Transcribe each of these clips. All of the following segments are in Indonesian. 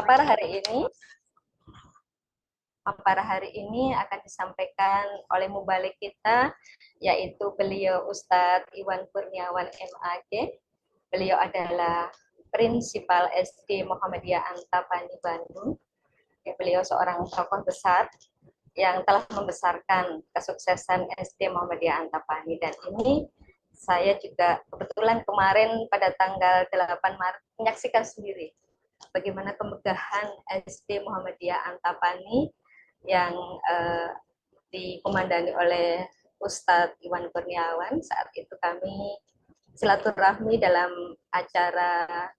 Paparan hari ini akan disampaikan oleh mubalik kita, yaitu beliau Ustadz Iwan Kurniawan MAG. Beliau adalah Prinsipal SD Muhammadiyah Antapani Bandung. Beliau seorang tokoh besar yang telah membesarkan kesuksesan SD Muhammadiyah Antapani. Dan ini saya juga kebetulan kemarin pada tanggal 8 Maret menyaksikan sendiri bagaimana kemegahan SD Muhammadiyah Antapani yang dikomandani oleh Ustadz Iwan Kurniawan. Saat itu kami silaturahmi dalam acara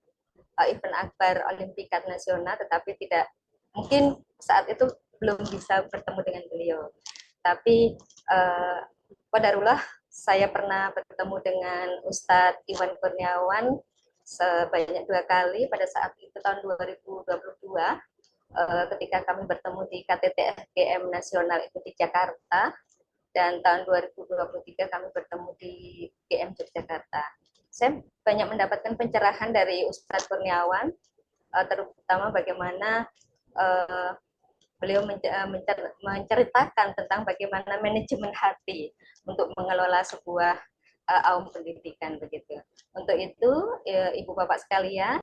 event akbar Olimpiade Nasional, tetapi tidak mungkin saat itu belum bisa bertemu dengan beliau. Tapi qadarullah saya pernah bertemu dengan Ustadz Iwan Kurniawan sebanyak 2 kali pada saat itu tahun 2022 ketika kami bertemu di KTT FGM Nasional itu di Jakarta, dan tahun 2023 kami bertemu di GM Yogyakarta. Saya banyak mendapatkan pencerahan dari Ustadz Kurniawan, terutama bagaimana beliau menceritakan tentang bagaimana manajemen hati untuk mengelola sebuah aum pendidikan begitu. Untuk itu, Ibu Bapak sekalian,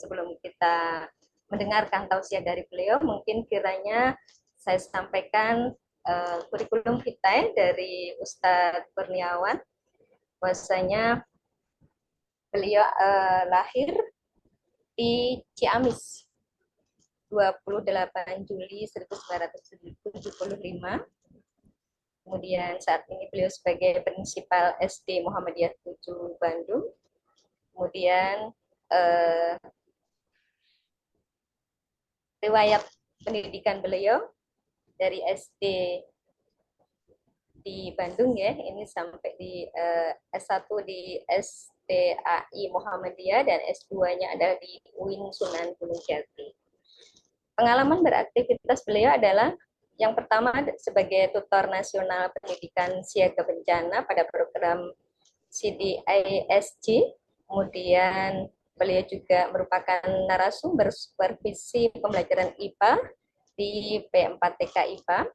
sebelum kita mendengarkan tausiah dari beliau, mungkin kiranya saya sampaikan kurikulum kita dari Ustadz Kurniawan. Bahwasanya beliau lahir di Ciamis 28 Juli 1975. Kemudian saat ini beliau sebagai Prinsipal SD Muhammadiyah 7 Bandung. Kemudian riwayat pendidikan beliau dari SD di Bandung ya, ini sampai di S1 di STAI Muhammadiyah dan S2-nya adalah di UIN Sunan Gunung Jati. Pengalaman beraktivitas beliau adalah yang pertama sebagai tutor nasional pendidikan siaga bencana pada program CDISG, kemudian beliau juga merupakan narasumber supervisi pembelajaran IPA di P4TK IPA.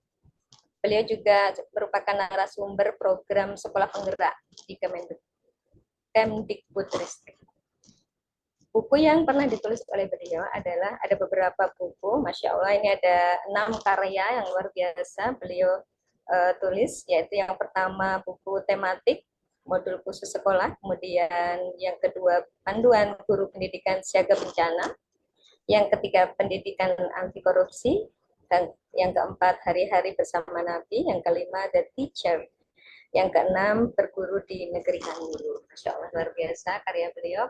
Beliau juga merupakan narasumber program sekolah penggerak di Kemdikbudristek. Buku yang pernah ditulis oleh beliau adalah ada beberapa buku, Masya Allah, ini ada 6 karya yang luar biasa beliau tulis, yaitu yang pertama buku tematik modul khusus sekolah, kemudian yang kedua panduan guru pendidikan siaga bencana, yang ketiga pendidikan anti korupsi, dan yang keempat hari-hari bersama Nabi, yang kelima The Teacher, yang keenam berguru di negeri Hangulu. Masya Allah, luar biasa karya beliau.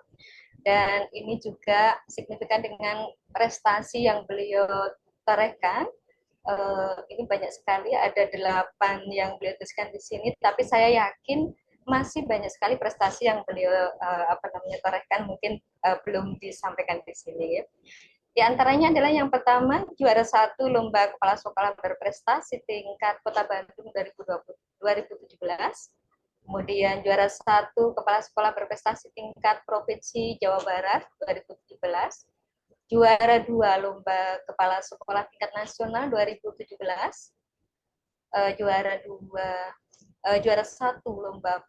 Dan ini juga signifikan dengan prestasi yang beliau torehkan. Ini banyak sekali, ada 8 yang beliau tuliskan di sini, tapi saya yakin masih banyak sekali prestasi yang beliau torehkan, mungkin belum disampaikan di sini ya. Di antaranya adalah yang pertama juara 1 lomba kepala sekolah berprestasi tingkat Kota Bandung 2017. Kemudian juara 1 kepala sekolah berprestasi tingkat Provinsi Jawa Barat 2017. Juara 2 lomba kepala sekolah tingkat nasional 2017. Juara 1 lomba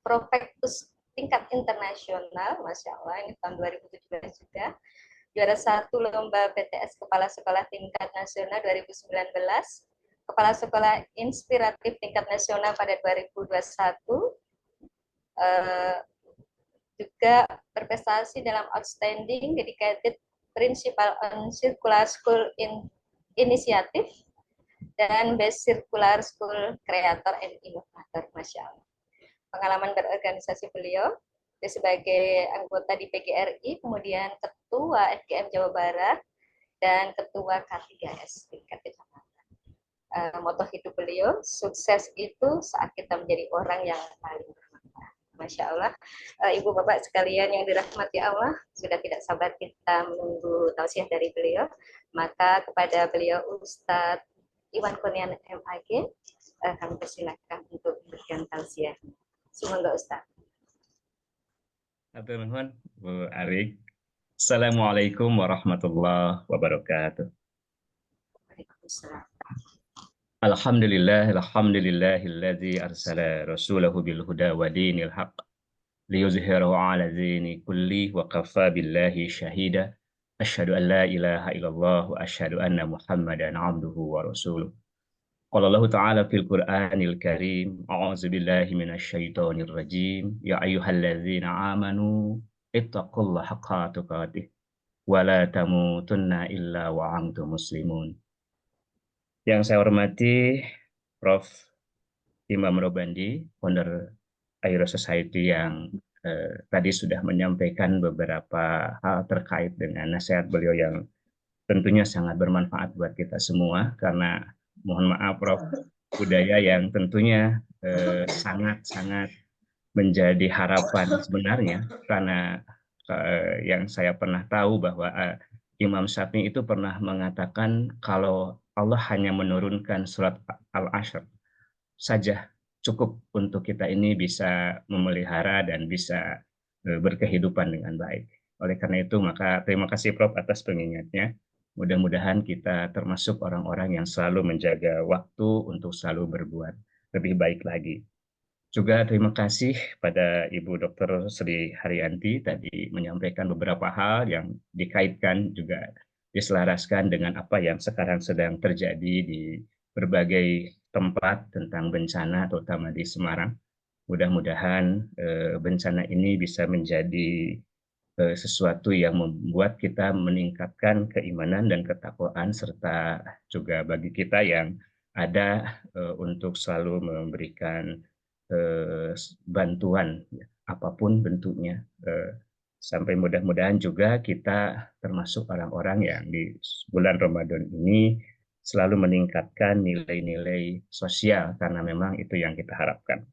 Prospektus tingkat internasional, Masya Allah, ini tahun 2017 juga. Juara 1 lomba BTS Kepala Sekolah Tingkat Nasional 2019, Kepala Sekolah Inspiratif Tingkat Nasional pada 2021, juga berprestasi dalam Outstanding Dedicated Principal on Circular School Initiative dan Best Circular School Creator and Innovator, Masya Allah. Pengalaman berorganisasi beliau sebagai anggota di PGRI, kemudian Ketua FGM Jawa Barat, dan Ketua K3S tingkat kecamatan. Moto hidup beliau, sukses itu saat kita menjadi orang yang paling bermanfaat. Masya Allah. Ibu Bapak sekalian yang dirahmati Allah, sudah tidak sabar kita menunggu tausiah dari beliau. Maka kepada beliau Ustadz Iwan Kurniawan MAG, kami persilakan untuk memberikan tausiah. Semoga Ustadz. Hatur nuhun Bu Arik. Assalamualaikum warahmatullahi wabarakatuh. Waalaikumsalam. Alhamdulillahilladzi arsala rasulahu bil huda wa dinil haq liyuzhirahu ala dini kulli wa kafa billahi syahida. Asyhadu an la ilaha illallah wa asyhadu anna Muhammadan abduhu wa rasuluh. Qala Allah Ta'ala fil Qur'anil Karim, a'udzu billahi minasyaitonir rajim. Ya ayyuhalladzina amanu ittaqullaha haqqa tuqatih wa la tamutunna illa wa antum muslimun. Yang saya hormati Prof. Imam Robandi, founder Airo Society yang tadi sudah menyampaikan beberapa hal terkait dengan nasihat beliau yang tentunya sangat bermanfaat buat kita semua karena mohon maaf Prof, budaya yang tentunya sangat-sangat menjadi harapan sebenarnya karena yang saya pernah tahu bahwa Imam Syafi'i itu pernah mengatakan kalau Allah hanya menurunkan surat Al-Ashr saja cukup untuk kita ini bisa memelihara dan bisa berkehidupan dengan baik. Oleh karena itu, maka terima kasih Prof atas pengingatnya. Mudah-mudahan kita termasuk orang-orang yang selalu menjaga waktu untuk selalu berbuat lebih baik lagi. Juga terima kasih pada Ibu Dr. Sri Haryanti tadi menyampaikan beberapa hal yang dikaitkan juga diselaraskan dengan apa yang sekarang sedang terjadi di berbagai tempat tentang bencana, terutama di Semarang. Mudah-mudahan bencana ini bisa menjadi sesuatu yang membuat kita meningkatkan keimanan dan ketakwaan serta juga bagi kita yang ada untuk selalu memberikan bantuan apapun bentuknya sampai mudah-mudahan juga kita termasuk orang-orang yang di bulan Ramadan ini selalu meningkatkan nilai-nilai sosial karena memang itu yang kita harapkan.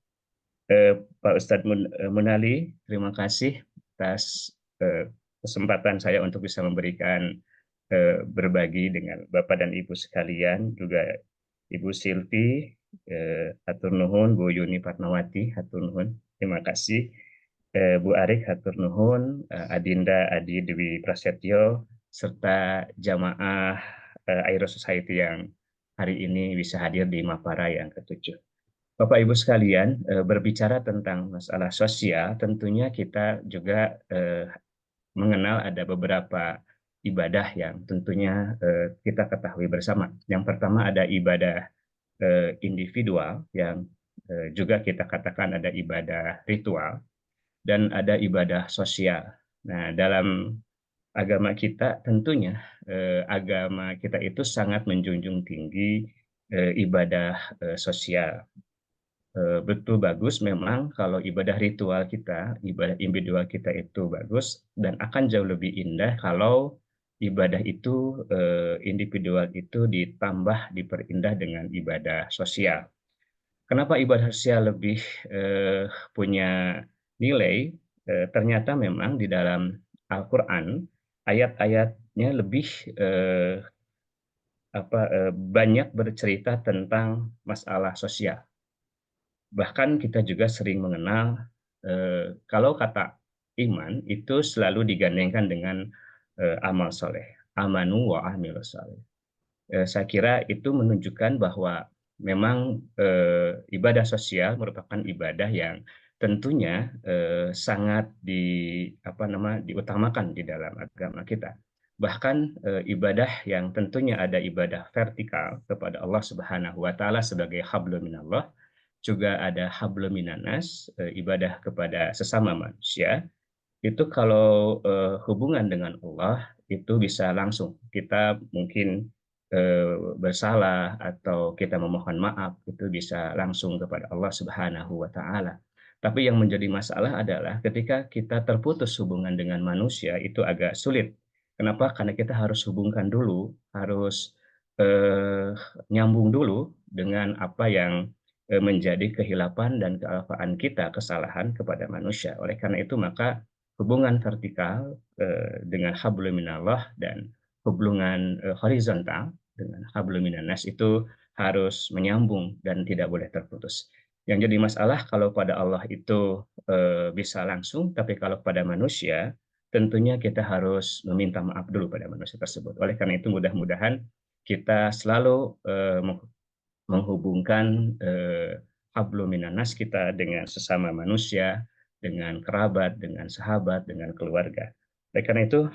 Pak Ustadz Munali, terima kasih atas kesempatan saya untuk bisa memberikan berbagi dengan Bapak dan Ibu sekalian, juga Ibu Silvi, Hatur Nuhun, Bu Yuni Fatmawati, Hatur Nuhun, terima kasih. Bu Arik, Hatur Nuhun, Adinda Adi Dewi Prasetyo, serta jamaah Aero Society yang hari ini bisa hadir di Mapara yang ketujuh. Bapak Ibu sekalian, berbicara tentang masalah sosial, tentunya kita juga mengenal ada beberapa ibadah yang tentunya kita ketahui bersama. Yang pertama ada ibadah individual yang juga kita katakan ada ibadah ritual dan ada ibadah sosial. Nah, dalam agama kita tentunya agama kita itu sangat menjunjung tinggi ibadah sosial. Betul bagus memang kalau ibadah ritual kita, ibadah individual kita itu bagus dan akan jauh lebih indah kalau ibadah itu individual itu ditambah diperindah dengan ibadah sosial. Kenapa ibadah sosial lebih punya nilai? Ternyata memang di dalam Al-Quran ayat-ayatnya lebih banyak bercerita tentang masalah sosial. Bahkan kita juga sering mengenal kalau kata iman itu selalu digandengkan dengan amal soleh, amanu wa amilu soleh. Saya kira itu menunjukkan bahwa memang ibadah sosial merupakan ibadah yang tentunya sangat diutamakan di dalam agama kita. Bahkan ibadah yang tentunya ada ibadah vertikal kepada Allah Subhanahu wa taala sebagai hablum minallah, juga ada hablum minanas, ibadah kepada sesama manusia. Itu kalau hubungan dengan Allah itu bisa langsung kita mungkin bersalah atau kita memohon maaf itu bisa langsung kepada Allah Subhanahu wa taala. Tapi yang menjadi masalah adalah ketika kita terputus hubungan dengan manusia itu agak sulit. Kenapa? Karena kita harus hubungkan dulu, harus eh, nyambung dulu dengan apa yang menjadi kehilapan dan kealpaan kita, kesalahan kepada manusia. Oleh karena itu maka hubungan vertikal dengan hablum minallah dan hubungan horizontal dengan hablum minannas itu harus menyambung dan tidak boleh terputus. Yang jadi masalah kalau pada Allah itu bisa langsung, tapi kalau pada manusia tentunya kita harus meminta maaf dulu pada manusia tersebut. Oleh karena itu mudah-mudahan kita selalu menghubungkan hablum minanas kita dengan sesama manusia, dengan kerabat, dengan sahabat, dengan keluarga. Oleh karena itu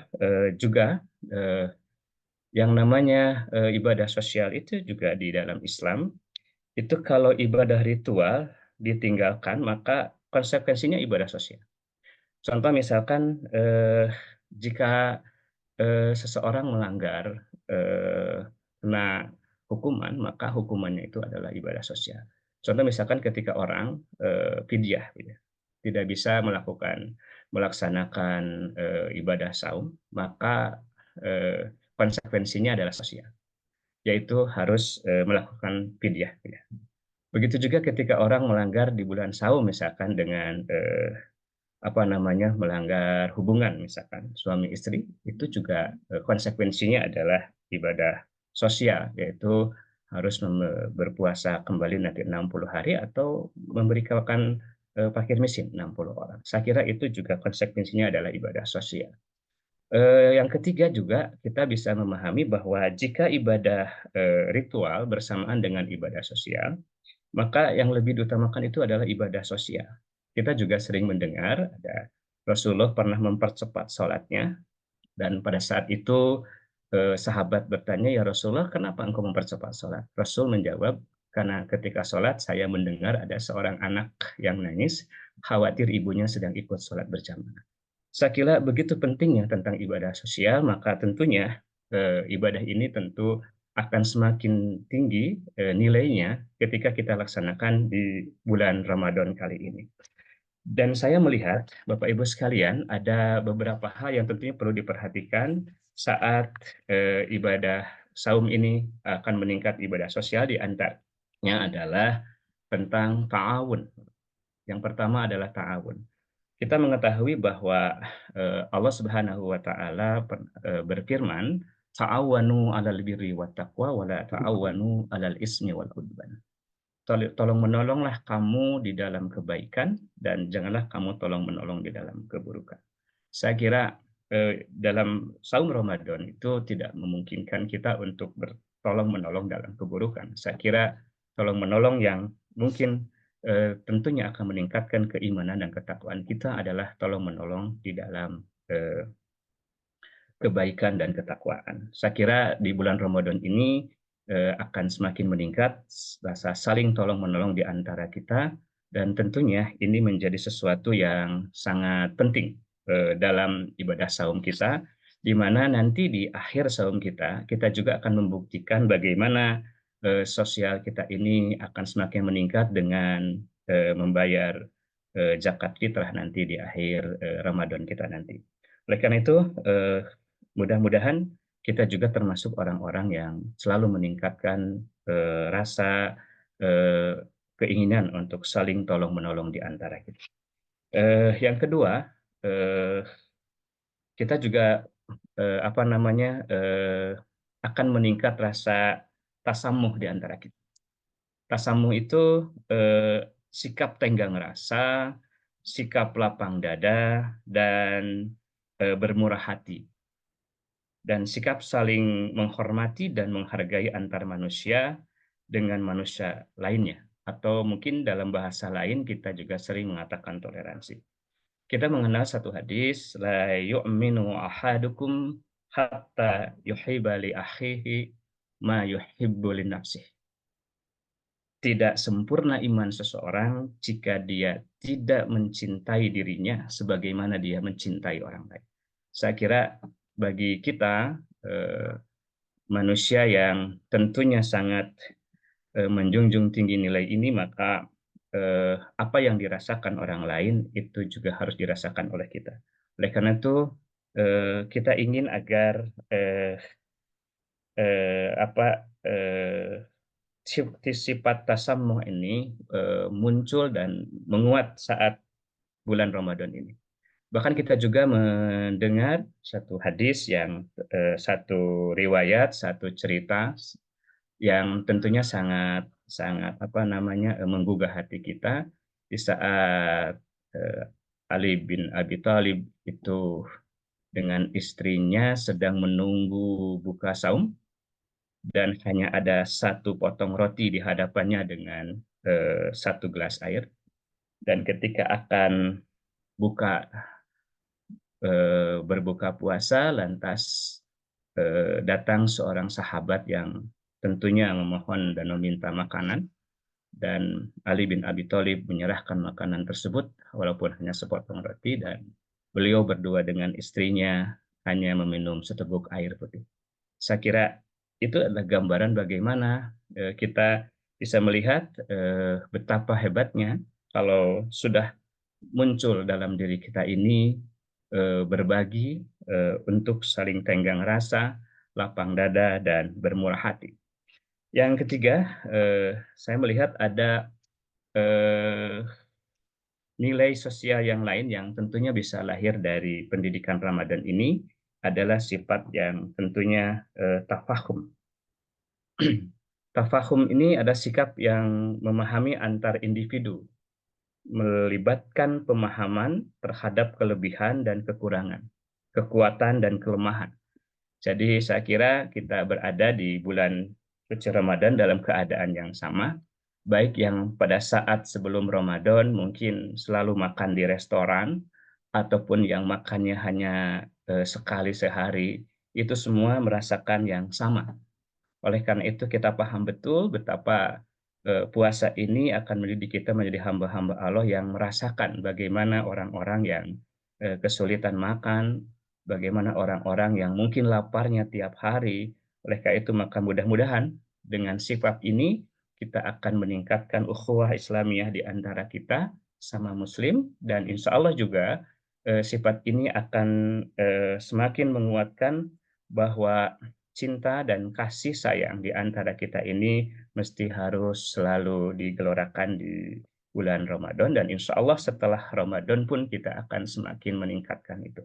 juga yang namanya ibadah sosial itu juga di dalam Islam, itu kalau ibadah ritual ditinggalkan, maka konsekuensinya ibadah sosial. Contoh misalkan jika seseorang melanggar kena hukuman, maka hukumannya itu adalah ibadah sosial. Contoh misalkan ketika orang fidyah, gitu, tidak bisa melaksanakan ibadah saum, maka konsekuensinya adalah sosial, yaitu harus melakukan fidyah. Gitu. Begitu juga ketika orang melanggar di bulan saum, misalkan dengan apa namanya melanggar hubungan misalkan suami istri, itu juga konsekuensinya adalah ibadah sosial, yaitu harus berpuasa kembali nanti 60 hari atau memberikan fakir miskin 60 orang. Saya kira itu juga konsekuensinya adalah ibadah sosial. Yang ketiga juga kita bisa memahami bahwa jika ibadah ritual bersamaan dengan ibadah sosial, maka yang lebih diutamakan itu adalah ibadah sosial. Kita juga sering mendengar ada Rasulullah pernah mempercepat sholatnya, dan pada saat itu sahabat bertanya, ya Rasulullah, kenapa engkau mempercepat sholat? Rasul menjawab, karena ketika sholat saya mendengar ada seorang anak yang nangis, khawatir ibunya sedang ikut sholat berjamaah. Saya kira begitu pentingnya tentang ibadah sosial, maka tentunya ibadah ini tentu akan semakin tinggi nilainya ketika kita laksanakan di bulan Ramadan kali ini. Dan saya melihat, Bapak Ibu sekalian, ada beberapa hal yang tentunya perlu diperhatikan saat ibadah saum ini akan meningkat ibadah sosial, di antaranya adalah tentang ta'awun. Yang pertama adalah ta'awun. Kita mengetahui bahwa Allah Subhanahu wa taala berfirman, "Ta'awanu 'alal birri wat taqwa wa la ta'awanu 'alal ismi wal 'udwan." Tolong menolonglah kamu di dalam kebaikan dan janganlah kamu tolong menolong di dalam keburukan. Saya kira dalam saum Ramadan itu tidak memungkinkan kita untuk bertolong menolong dalam keburukan. Saya kira tolong menolong yang mungkin tentunya akan meningkatkan keimanan dan ketakwaan kita adalah tolong menolong di dalam kebaikan dan ketakwaan. Saya kira di bulan Ramadan ini akan semakin meningkat rasa saling tolong menolong di antara kita, dan tentunya ini menjadi sesuatu yang sangat penting dalam ibadah saum kita, di mana nanti di akhir saum kita juga akan membuktikan bagaimana sosial kita ini akan semakin meningkat dengan membayar zakat fitrah nanti di akhir Ramadan kita nanti. Oleh karena itu, mudah-mudahan kita juga termasuk orang-orang yang selalu meningkatkan rasa eh, keinginan untuk saling tolong-menolong di antara kita. Yang kedua, eh, kita juga apa namanya akan meningkat rasa tasamuh di antara kita. Tasamuh itu sikap tenggang rasa, sikap lapang dada, dan bermurah hati, dan sikap saling menghormati dan menghargai antar manusia dengan manusia lainnya. Atau mungkin dalam bahasa lain kita juga sering mengatakan toleransi. Kita mengenal satu hadis, la yu'minu ahadukum hatta yuhibba li akhihi ma yuhibbu li nafsihi. Tidak sempurna iman seseorang jika dia tidak mencintai dirinya sebagaimana dia mencintai orang lain. Saya kira bagi kita manusia yang tentunya sangat menjunjung tinggi nilai ini, maka apa yang dirasakan orang lain itu juga harus dirasakan oleh kita. Oleh karena itu kita ingin agar sifat tasamuh ini muncul dan menguat saat bulan Ramadan ini. Bahkan kita juga mendengar satu hadis yang satu riwayat, satu cerita yang tentunya sangat sangat apa namanya menggugah hati kita di saat Ali bin Abi Thalib itu dengan istrinya sedang menunggu buka saum dan hanya ada satu potong roti di hadapannya dengan satu gelas air. Dan ketika akan buka berbuka puasa, lantas datang seorang sahabat yang tentunya memohon dan meminta makanan, dan Ali bin Abi Thalib menyerahkan makanan tersebut walaupun hanya sepotong roti, dan beliau berdua dengan istrinya hanya meminum seteguk air putih. Saya kira itu adalah gambaran bagaimana kita bisa melihat betapa hebatnya kalau sudah muncul dalam diri kita ini berbagi untuk saling tenggang rasa, lapang dada, dan bermurah hati. Yang ketiga, saya melihat ada eh, nilai sosial yang lain yang tentunya bisa lahir dari pendidikan Ramadan ini adalah sifat yang tentunya tafahum. Tafahum ini ada sikap yang memahami antar individu, melibatkan pemahaman terhadap kelebihan dan kekurangan, kekuatan dan kelemahan. Jadi saya kira kita berada di bulan suci Ramadan dalam keadaan yang sama, baik yang pada saat sebelum Ramadan mungkin selalu makan di restoran, ataupun yang makannya hanya sekali sehari, itu semua merasakan yang sama. Oleh karena itu kita paham betul betapa puasa ini akan mendidik kita menjadi hamba-hamba Allah yang merasakan bagaimana orang-orang yang kesulitan makan, bagaimana orang-orang yang mungkin laparnya tiap hari. Oleh karena itu maka mudah-mudahan dengan sifat ini kita akan meningkatkan ukhuwah Islamiyah di antara kita sama Muslim, dan insya Allah juga sifat ini akan semakin menguatkan bahwa cinta dan kasih sayang di antara kita ini mesti harus selalu digelorakan di bulan Ramadan, dan insya Allah setelah Ramadan pun kita akan semakin meningkatkan itu.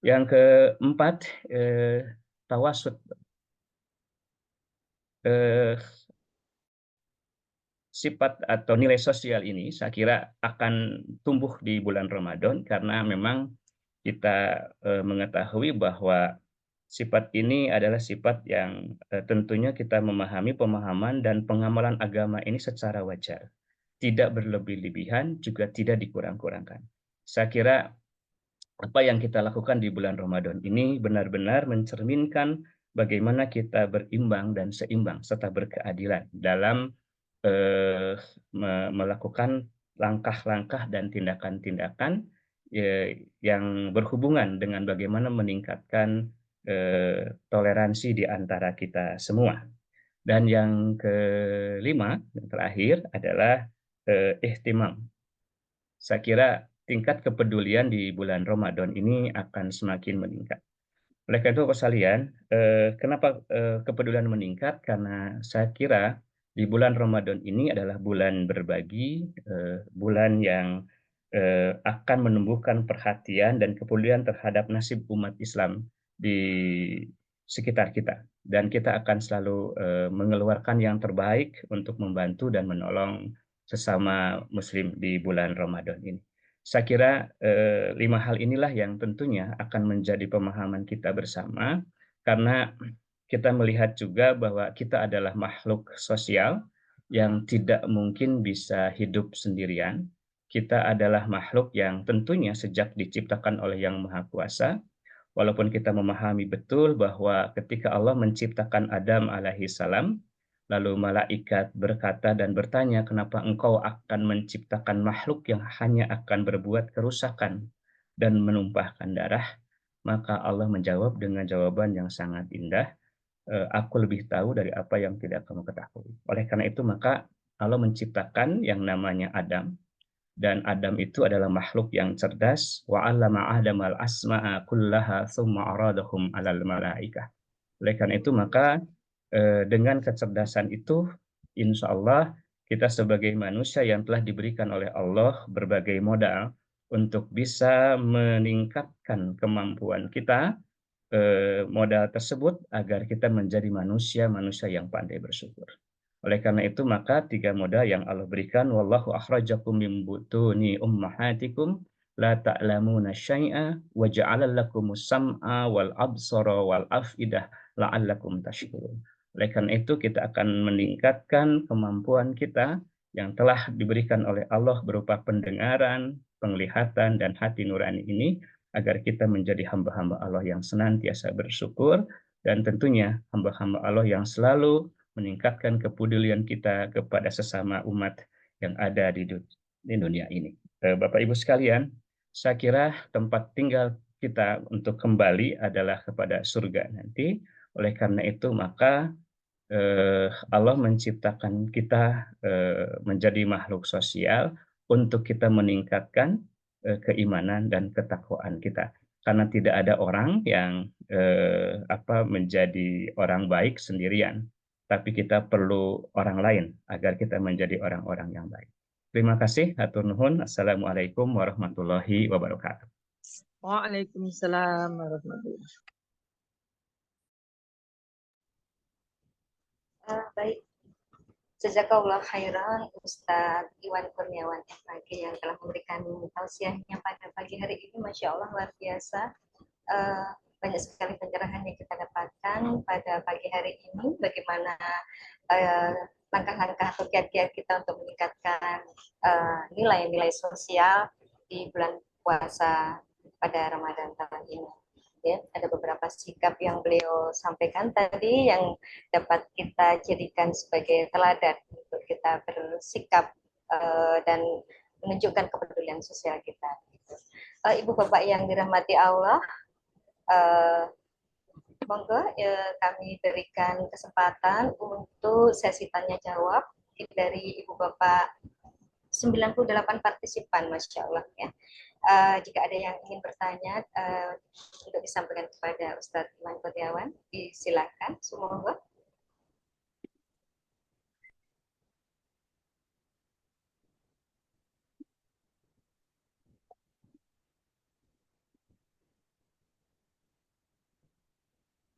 Yang keempat, tawasud. Eh, Sifat atau nilai sosial ini saya kira akan tumbuh di bulan Ramadan karena memang kita mengetahui bahwa sifat ini adalah sifat yang tentunya kita memahami pemahaman dan pengamalan agama ini secara wajar. Tidak berlebih-lebihan, juga tidak dikurang-kurangkan. Saya kira apa yang kita lakukan di bulan Ramadan ini benar-benar mencerminkan bagaimana kita berimbang dan seimbang serta berkeadilan dalam melakukan langkah-langkah dan tindakan-tindakan yang berhubungan dengan bagaimana meningkatkan toleransi di antara kita semua. Dan yang kelima, yang terakhir adalah ihtimam. Saya kira tingkat kepedulian di bulan Ramadan ini akan semakin meningkat. Oleh karena itu, Bapak sekalian, kenapa kepedulian meningkat? Karena saya kira di bulan Ramadan ini adalah bulan berbagi, bulan yang akan menumbuhkan perhatian dan kepedulian terhadap nasib umat Islam di sekitar kita. Dan kita akan selalu mengeluarkan yang terbaik untuk membantu dan menolong sesama Muslim di bulan Ramadan ini. Saya kira 5 hal inilah yang tentunya akan menjadi pemahaman kita bersama, karena kita melihat juga bahwa kita adalah makhluk sosial yang tidak mungkin bisa hidup sendirian. Kita adalah makhluk yang tentunya sejak diciptakan oleh Yang Maha Kuasa, walaupun kita memahami betul bahwa ketika Allah menciptakan Adam alaihi salam, lalu malaikat berkata dan bertanya, kenapa engkau akan menciptakan makhluk yang hanya akan berbuat kerusakan dan menumpahkan darah? Maka Allah menjawab dengan jawaban yang sangat indah, aku lebih tahu dari apa yang tidak kamu ketahui. Oleh karena itu maka Allah menciptakan yang namanya Adam, dan Adam itu adalah makhluk yang cerdas. Wa 'allama Adam al-asma'a kullaha tsumma 'aradahum 'alal malaikah. Oleh karena itu maka dengan kecerdasan itu insya Allah kita sebagai manusia yang telah diberikan oleh Allah berbagai modal untuk bisa meningkatkan kemampuan kita, modal tersebut agar kita menjadi manusia-manusia yang pandai bersyukur. Oleh karena itu maka 3 modal yang Allah berikan, wallahu akhrajakum min butuni ummahatikum la ta'lamuna syai'a wa ja'ala lakumus sam'a wal absara wal afidah la'allakum tashkurun. Oleh karena itu kita akan meningkatkan kemampuan kita yang telah diberikan oleh Allah berupa pendengaran, penglihatan, dan hati nurani ini agar kita menjadi hamba-hamba Allah yang senantiasa bersyukur dan tentunya hamba-hamba Allah yang selalu meningkatkan kepedulian kita kepada sesama umat yang ada di dunia ini. Bapak Ibu sekalian, saya kira tempat tinggal kita untuk kembali adalah kepada surga nanti. Oleh karena itu, maka Allah menciptakan kita menjadi makhluk sosial untuk kita meningkatkan keimanan dan ketakwaan kita. Karena tidak ada orang yang menjadi orang baik sendirian, tapi kita perlu orang lain agar kita menjadi orang-orang yang baik. Terima kasih, hatur nuhun. Assalamualaikum warahmatullahi wabarakatuh. Waalaikumsalam warahmatullahi wabarakatuh. Baik, jazakallah khairan Ustadz Iwan Kurniawan FAG yang telah memberikan tausiahnya pada pagi hari ini. Masya Allah, luar biasa. Banyak sekali pencerahan yang kita dapatkan pada pagi hari ini. Bagaimana langkah-langkah atau kiat-kiat kita untuk meningkatkan nilai-nilai sosial di bulan puasa pada Ramadan tahun ini. Ya, ada beberapa sikap yang beliau sampaikan tadi yang dapat kita jadikan sebagai teladan untuk kita bersikap dan menunjukkan kepedulian sosial kita. Ibu bapak yang dirahmati Allah, monggo kami berikan kesempatan untuk sesi tanya jawab dari ibu bapak 98 partisipan, Masya Allah ya. Jika ada yang ingin bertanya untuk disampaikan kepada Ustadz Iwan Kurniawan, disilakan. Semoga.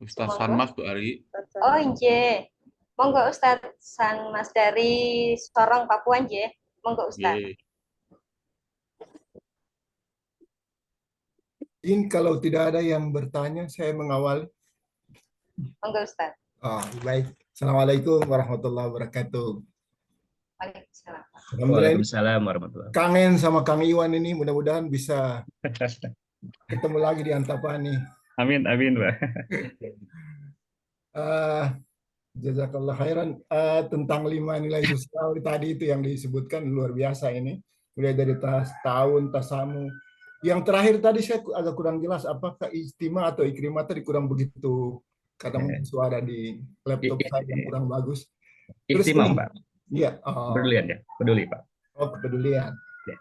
Ustadz Sanmas, Bu Ari. Oh, nje. Monggo Ustadz Sanmas dari Sorong, Papua, nje. Monggo Ustadz. Mungkin kalau tidak ada yang bertanya, saya mengawali. Monggo Ustadz. Baik. Assalamualaikum warahmatullahi wabarakatuh. Waalaikumsalam. Waalaikumsalam warahmatullahi wabarakatuh. Kangen sama Kang Iwan ini, mudah-mudahan bisa ketemu lagi di Antapani. Amin, amin, Pak. Jazakallah khairan. Tentang 5 nilai sosial tadi itu yang disebutkan luar biasa ini. Mulai dari tahun, tasamu. Yang terakhir tadi saya agak kurang jelas, apakah istima atau ikrimah tadi kurang begitu, karena mungkin suara di laptop saya yang kurang bagus. Terus Istimam, ini, Pak. Iya. Kepedulian ya, peduli, Pak. Oh, kepedulian. Ya.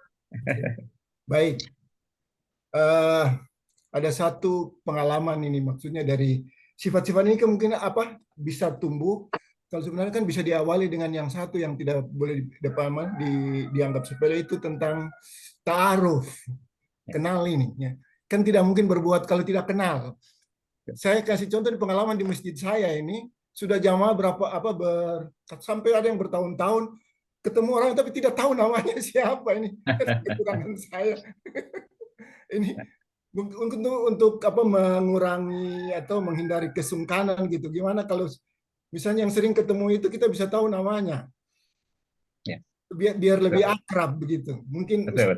Baik. Ada satu pengalaman ini, maksudnya dari sifat-sifat ini kemungkinan bisa tumbuh. Kalau sebenarnya kan bisa diawali dengan yang satu yang tidak boleh dianggap sepele, itu tentang ta'aruf. Kenal ini, ya. Kan tidak mungkin berbuat kalau tidak kenal. Saya kasih contoh di pengalaman di masjid saya ini, sudah jamaah sampai ada yang bertahun-tahun ketemu orang tapi tidak tahu namanya siapa ini. Kekurangan saya. Ini untuk mengurangi atau menghindari kesungkanan gitu. Gimana kalau misalnya yang sering ketemu itu kita bisa tahu namanya? Ya. Biar lebih akrab begitu. Mungkin betul.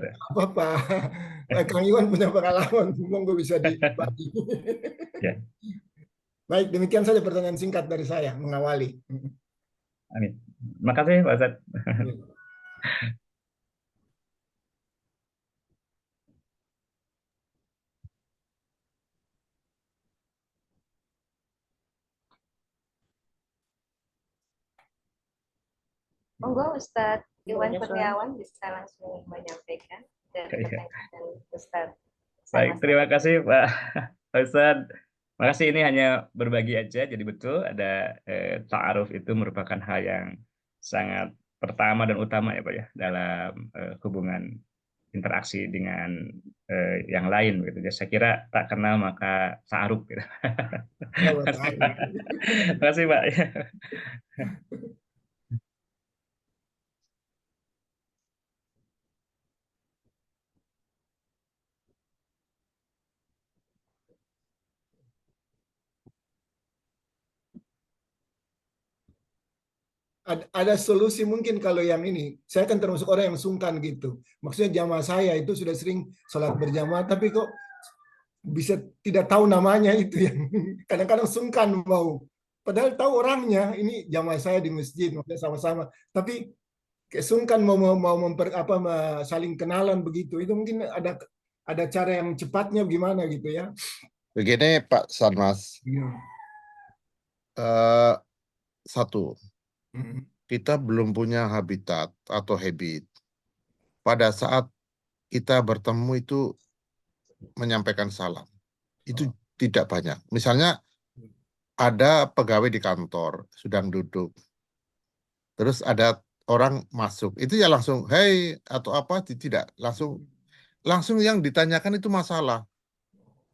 Kang Iwan punya pengalaman, monggo bisa dibagi. Ya. Baik, demikian saja pertanyaan singkat dari saya mengawali. Amin. Makasih, Pak Ustadz. Monggo Ustadz Iwan Kurniawan bisa langsung menyampaikan dan pertanyaan Ustadz. Baik, terima kasih Pak Ustadz. Makasih, ini hanya berbagi aja, jadi betul ada ta'aruf itu merupakan hal yang sangat pertama dan utama ya Pak ya dalam hubungan interaksi dengan yang lain gitu. Jadi saya kira tak kenal maka ta'aruf gitu. Terima kasih Pak. ada solusi mungkin kalau yang ini. Saya kan termasuk orang yang sungkan gitu. Maksudnya jamaah saya itu sudah sering sholat berjamaah, tapi kok bisa tidak tahu namanya itu yang kadang-kadang sungkan mau. Padahal tahu orangnya, ini jamaah saya di masjid, maksudnya sama-sama. Tapi kayak sungkan mau saling kenalan begitu. Itu mungkin ada cara yang cepatnya gimana gitu ya. Begini Pak Sanmas, Iya. satu, Mm. kita belum punya habitat atau habit. Pada saat kita bertemu itu menyampaikan salam. Itu tidak banyak. Misalnya ada pegawai di kantor sedang duduk. Terus ada orang masuk. Itu ya langsung hey atau apa, tidak. Langsung yang ditanyakan itu masalah.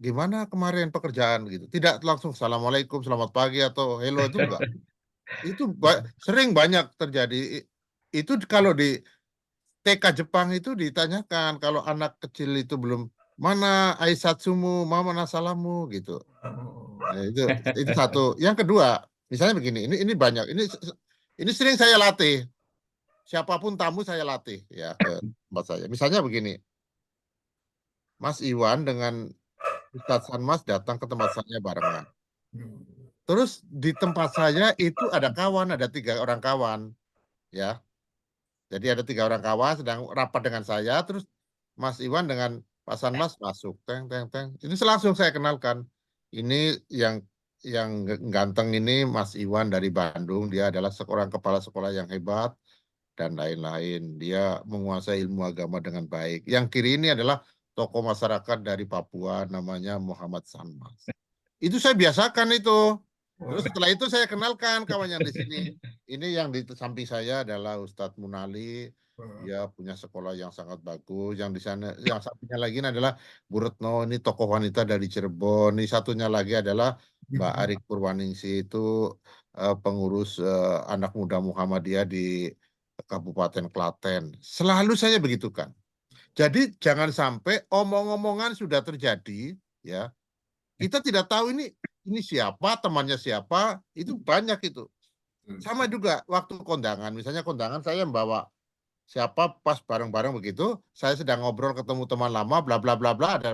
Gimana kemarin pekerjaan gitu. Tidak langsung assalamualaikum, selamat pagi atau hello, itu enggak. Itu sering banyak terjadi. Itu kalau di TK Jepang itu ditanyakan kalau anak kecil itu belum mana aisatsumu, mana salamu gitu. Nah, itu satu. Yang kedua, misalnya begini, ini banyak. Ini sering saya latih. Siapapun tamu saya latih ya ke tempat saya. Misalnya begini. Mas Iwan dengan Ustadz Sanmas datang ke tempat saya barengan. Terus di tempat saya itu ada kawan, ada 3 orang kawan, ya. Jadi ada 3 orang kawan sedang rapat dengan saya, terus Mas Iwan dengan Pak Sanmas masuk, teng. Ini langsung saya kenalkan. Ini yang ganteng ini Mas Iwan dari Bandung, dia adalah seorang kepala sekolah yang hebat dan lain-lain. Dia menguasai ilmu agama dengan baik. Yang kiri ini adalah tokoh masyarakat dari Papua, namanya Muhammad Sanmas. Itu saya biasakan itu. Terus setelah itu saya kenalkan kawan yang di sini. Ini yang di samping saya adalah Ustadz Munali. Dia punya sekolah yang sangat bagus. Yang di sana, yang satunya lagi adalah Bu Retno. Ini tokoh wanita dari Cirebon. Ini satunya lagi adalah Mbak Arik Purwaningsi, itu pengurus anak muda Muhammadiyah di Kabupaten Klaten. Selalu saya begitukan. Jadi jangan sampai omong-omongan sudah terjadi, ya. Kita tidak tahu ini siapa, temannya siapa, itu banyak itu. Sama juga waktu kondangan, misalnya kondangan saya membawa siapa pas bareng-bareng begitu, saya sedang ngobrol ketemu teman lama, bla bla bla bla, ada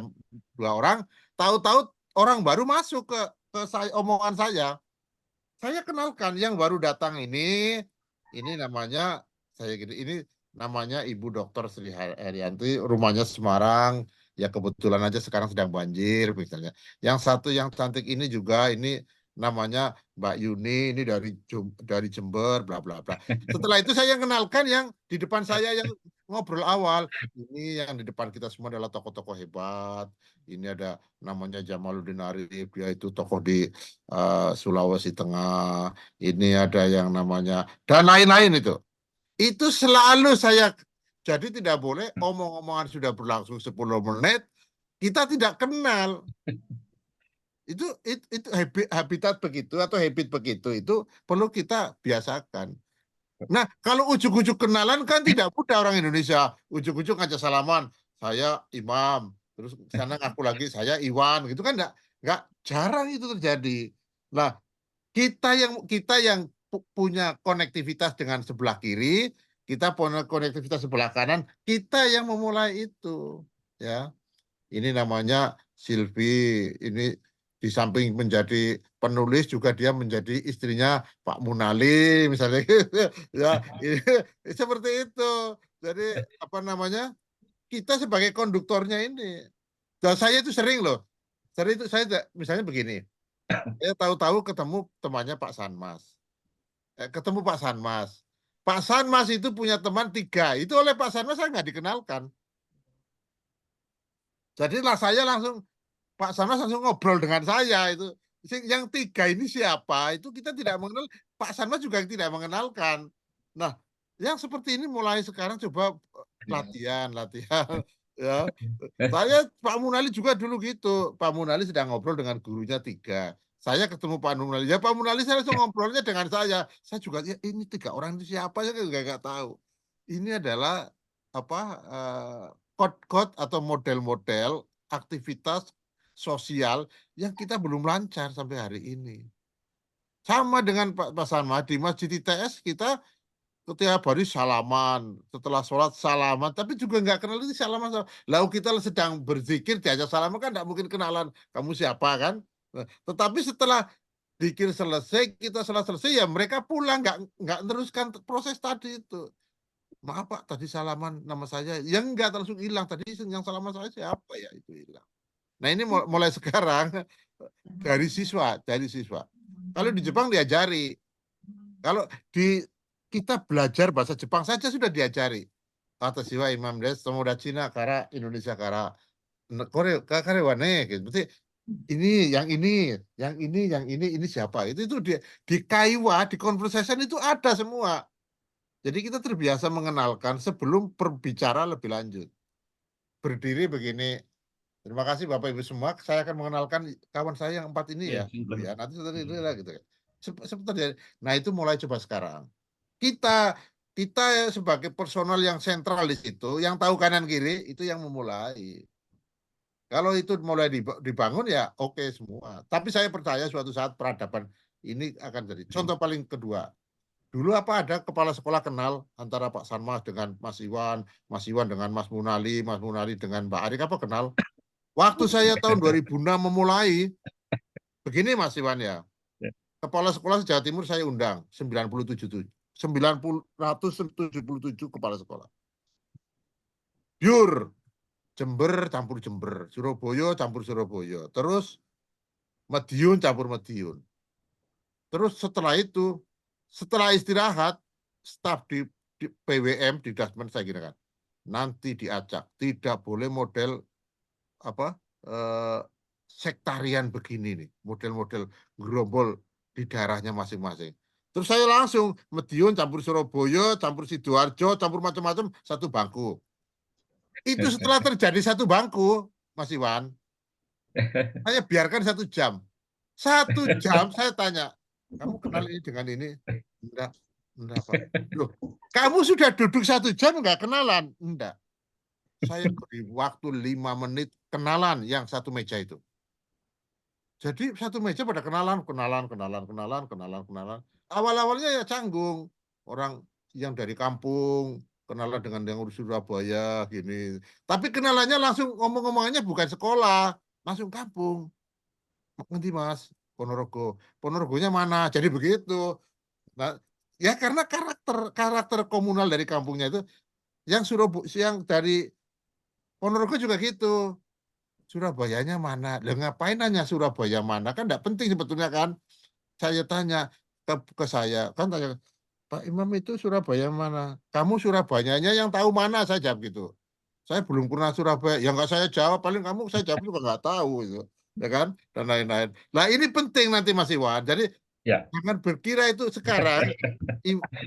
2 orang, tahu-tahu orang baru masuk ke omongan saya. Saya kenalkan yang baru datang ini namanya saya gini, ini namanya Ibu Dr. Sri Haryanti, rumahnya Semarang. Ya kebetulan aja sekarang sedang banjir misalnya. Yang satu yang cantik ini juga, ini namanya Mbak Yuni, ini dari Jember, bla bla bla. Setelah itu saya kenalkan yang di depan saya yang ngobrol awal. Ini yang di depan kita semua adalah tokoh-tokoh hebat. Ini ada namanya Jamaluddin Arif, dia itu tokoh di Sulawesi Tengah. Ini ada yang namanya dan lain-lain itu. Itu selalu saya. Jadi tidak boleh omong-omongan sudah berlangsung 10 menit, kita tidak kenal. Itu habitat begitu atau habit begitu, itu perlu kita biasakan. Nah, kalau ujuk-ujuk kenalan kan tidak mudah orang Indonesia. Ujuk-ujuk ngajak salaman, saya Imam, terus sana ngaku lagi saya Iwan, gitu kan enggak jarang itu terjadi. Nah, kita yang punya konektivitas dengan sebelah kiri, kita punya konektivitas sebelah kanan, kita yang memulai itu, ya. Ini namanya Silvi, ini di samping menjadi penulis juga dia menjadi istrinya Pak Munali misalnya, ya. Seperti itu. Jadi apa namanya? Kita sebagai konduktornya ini. Dan saya itu sering loh. Saya misalnya begini. Saya tahu-tahu ketemu temannya Pak Sanmas. Ketemu Pak Sanmas. Pak Sanmas itu punya teman 3. Itu oleh Pak Sanmas saya nggak dikenalkan. Jadi saya langsung, Pak Sanmas langsung ngobrol dengan saya itu. Yang 3 ini siapa? Itu kita tidak mengenal. Pak Sanmas juga tidak mengenalkan. Nah, yang seperti ini mulai sekarang coba latihan. Ya. Saya Pak Munali juga dulu gitu. Pak Munali sedang ngobrol dengan gurunya 3. Saya ketemu Pak Munali. Ya Pak Munali saya langsung ngobrolnya dengan saya. Saya juga ya ini 3 orang itu siapa, saya juga nggak tahu. Ini adalah apa kode-kode atau model-model aktivitas sosial yang kita belum lancar sampai hari ini. Sama dengan Pak Salma di Masjid ITS kita setiap hari salaman, setelah sholat salaman, tapi juga nggak kenal itu salaman. Lalu kita sedang berzikir diajak salaman kan nggak mungkin kenalan kamu siapa kan. Tetapi setelah zikir selesai, kita selesai ya mereka pulang nggak teruskan proses tadi itu. Maaf Pak, tadi salaman nama saya, yang nggak langsung hilang tadi yang salaman saya siapa ya itu hilang. Nah ini mulai sekarang dari siswa. Kalau di Jepang diajari, kalau di kita belajar bahasa Jepang saja sudah diajari. Atashiwa Imam Des, Tomodachi na kara Indonesia kara Korea kare wa ne gitu. Berarti ini siapa? Itu di kaiwa, di conversation itu ada semua. Jadi kita terbiasa mengenalkan sebelum berbicara lebih lanjut. Berdiri begini. Terima kasih Bapak Ibu semua. Saya akan mengenalkan kawan saya yang 4 ini ya. Ya nanti gitu. Seperti nah itu mulai coba sekarang. Kita sebagai personal yang sentral di situ, yang tahu kanan kiri itu yang memulai. Kalau itu mulai dibangun ya oke semua. Tapi saya percaya suatu saat peradaban ini akan jadi. Contoh paling kedua. Dulu apa ada kepala sekolah kenal antara Pak Sanmas dengan Mas Iwan dengan Mas Munali dengan Mbak Arik apa kenal? Waktu saya tahun 2006 memulai, begini Mas Iwan ya. Kepala sekolah Jawa Timur saya undang 977 kepala sekolah. Biur, Jember campur Jember, Surabaya campur Surabaya, terus Madiun campur Madiun. Terus setelah itu, setelah istirahat, staf di PWM di Dasmen saya kira kan, nanti diacak, tidak boleh model sektarian begini nih, model-model gerombol di daerahnya masing-masing. Terus saya langsung Madiun campur Surabaya, campur Sidoarjo, campur macam-macam satu bangku. Itu setelah terjadi satu bangku, Mas Iwan, saya biarkan 1 jam. 1 jam saya tanya, kamu kenal ini dengan ini? Enggak Pak. Loh, kamu sudah duduk 1 jam enggak kenalan? Enggak. Saya beri waktu 5 menit kenalan yang satu meja itu. Jadi satu meja pada kenalan. Awal-awalnya ya canggung. Orang yang dari kampung, kenalan dengan yang urus Surabaya, gini. Tapi kenalannya langsung ngomong-ngomongannya bukan sekolah, langsung kampung. Nanti Mas, Ponorogo. Ponorogonya mana? Jadi begitu. Nah, ya karena karakter komunal dari kampungnya itu, yang dari Ponorogo juga gitu. Surabayanya mana? Lah ngapain nanya Surabaya mana? Kan enggak penting sebetulnya kan. Saya tanya ke saya, kan tanya, Pak Imam itu Surabaya mana? Kamu Surabayanya yang tahu mana? Saya jawab gitu. Saya belum pernah Surabaya. Ya enggak saya jawab, paling kamu saya jawab juga enggak tahu gitu. Ya kan? Dan lain-lain. Nah, ini penting nanti Mas Iwan. Jadi jangan berkira itu sekarang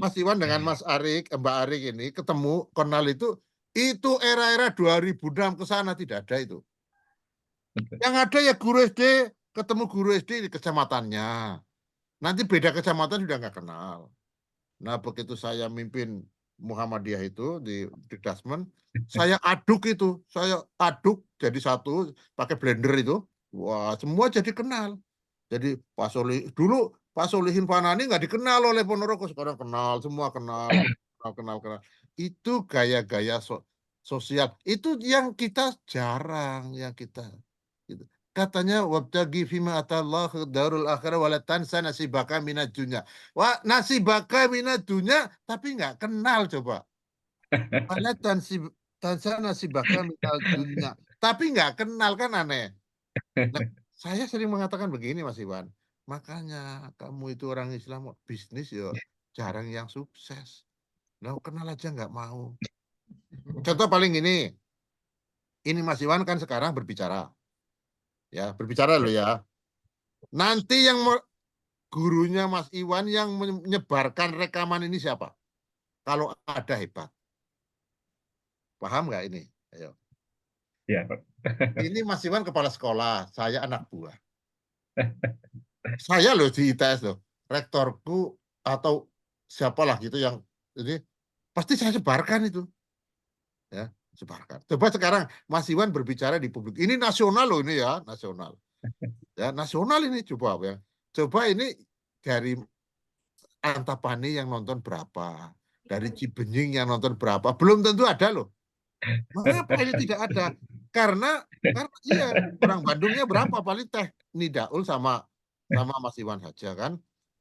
Mas Iwan dengan Mas Arik, Mbak Arik ini ketemu kenal itu era-era 2006 ke sana tidak ada itu. Yang ada ya guru SD, ketemu guru SD di kecamatannya. Nanti beda kecamatan sudah nggak kenal. Nah begitu saya mimpin Muhammadiyah itu di Dasmen, saya aduk jadi satu pakai blender itu. Wah semua jadi kenal. Jadi dulu Pak Solihin Fanani nggak dikenal oleh Ponorogo, sekarang kenal, semua kenal. Itu gaya-gaya sosial. Itu yang kita jarang, yang kita gitu. Katanya wabtagi fima atallahu darul akhirah wala tansa nasibaka minad dunya. Wah, nasibaka minad dunya tapi nggak kenal coba. Wala tansa nasibaka minad dunya. Tapi nggak kenal kan aneh. Nah, saya sering mengatakan begini Mas Iwan. Makanya kamu itu orang Islam bisnis ya jarang yang sukses. Nah, kenal aja nggak mau. Contoh paling ini Mas Iwan kan sekarang berbicara. Ya, berbicara loh ya. Nanti yang gurunya Mas Iwan yang menyebarkan rekaman ini siapa? Kalau ada hebat. Paham nggak ini? Ayo. Ya, Pak. Ini Mas Iwan kepala sekolah, saya anak buah. Saya loh di ITS loh. Rektorku atau siapalah gitu yang ini pasti saya sebarkan itu. Ya, sebarkan. Coba sekarang Mas Iwan berbicara di publik. Ini nasional loh ini ya, nasional. Ya, nasional ini coba ya. Coba ini dari Antapani yang nonton berapa, dari Cibenying yang nonton berapa, belum tentu ada loh. Mengapa ini tidak ada? Karena iya, orang Bandungnya berapa, paling Teh Nidaul sama Mas Iwan saja kan.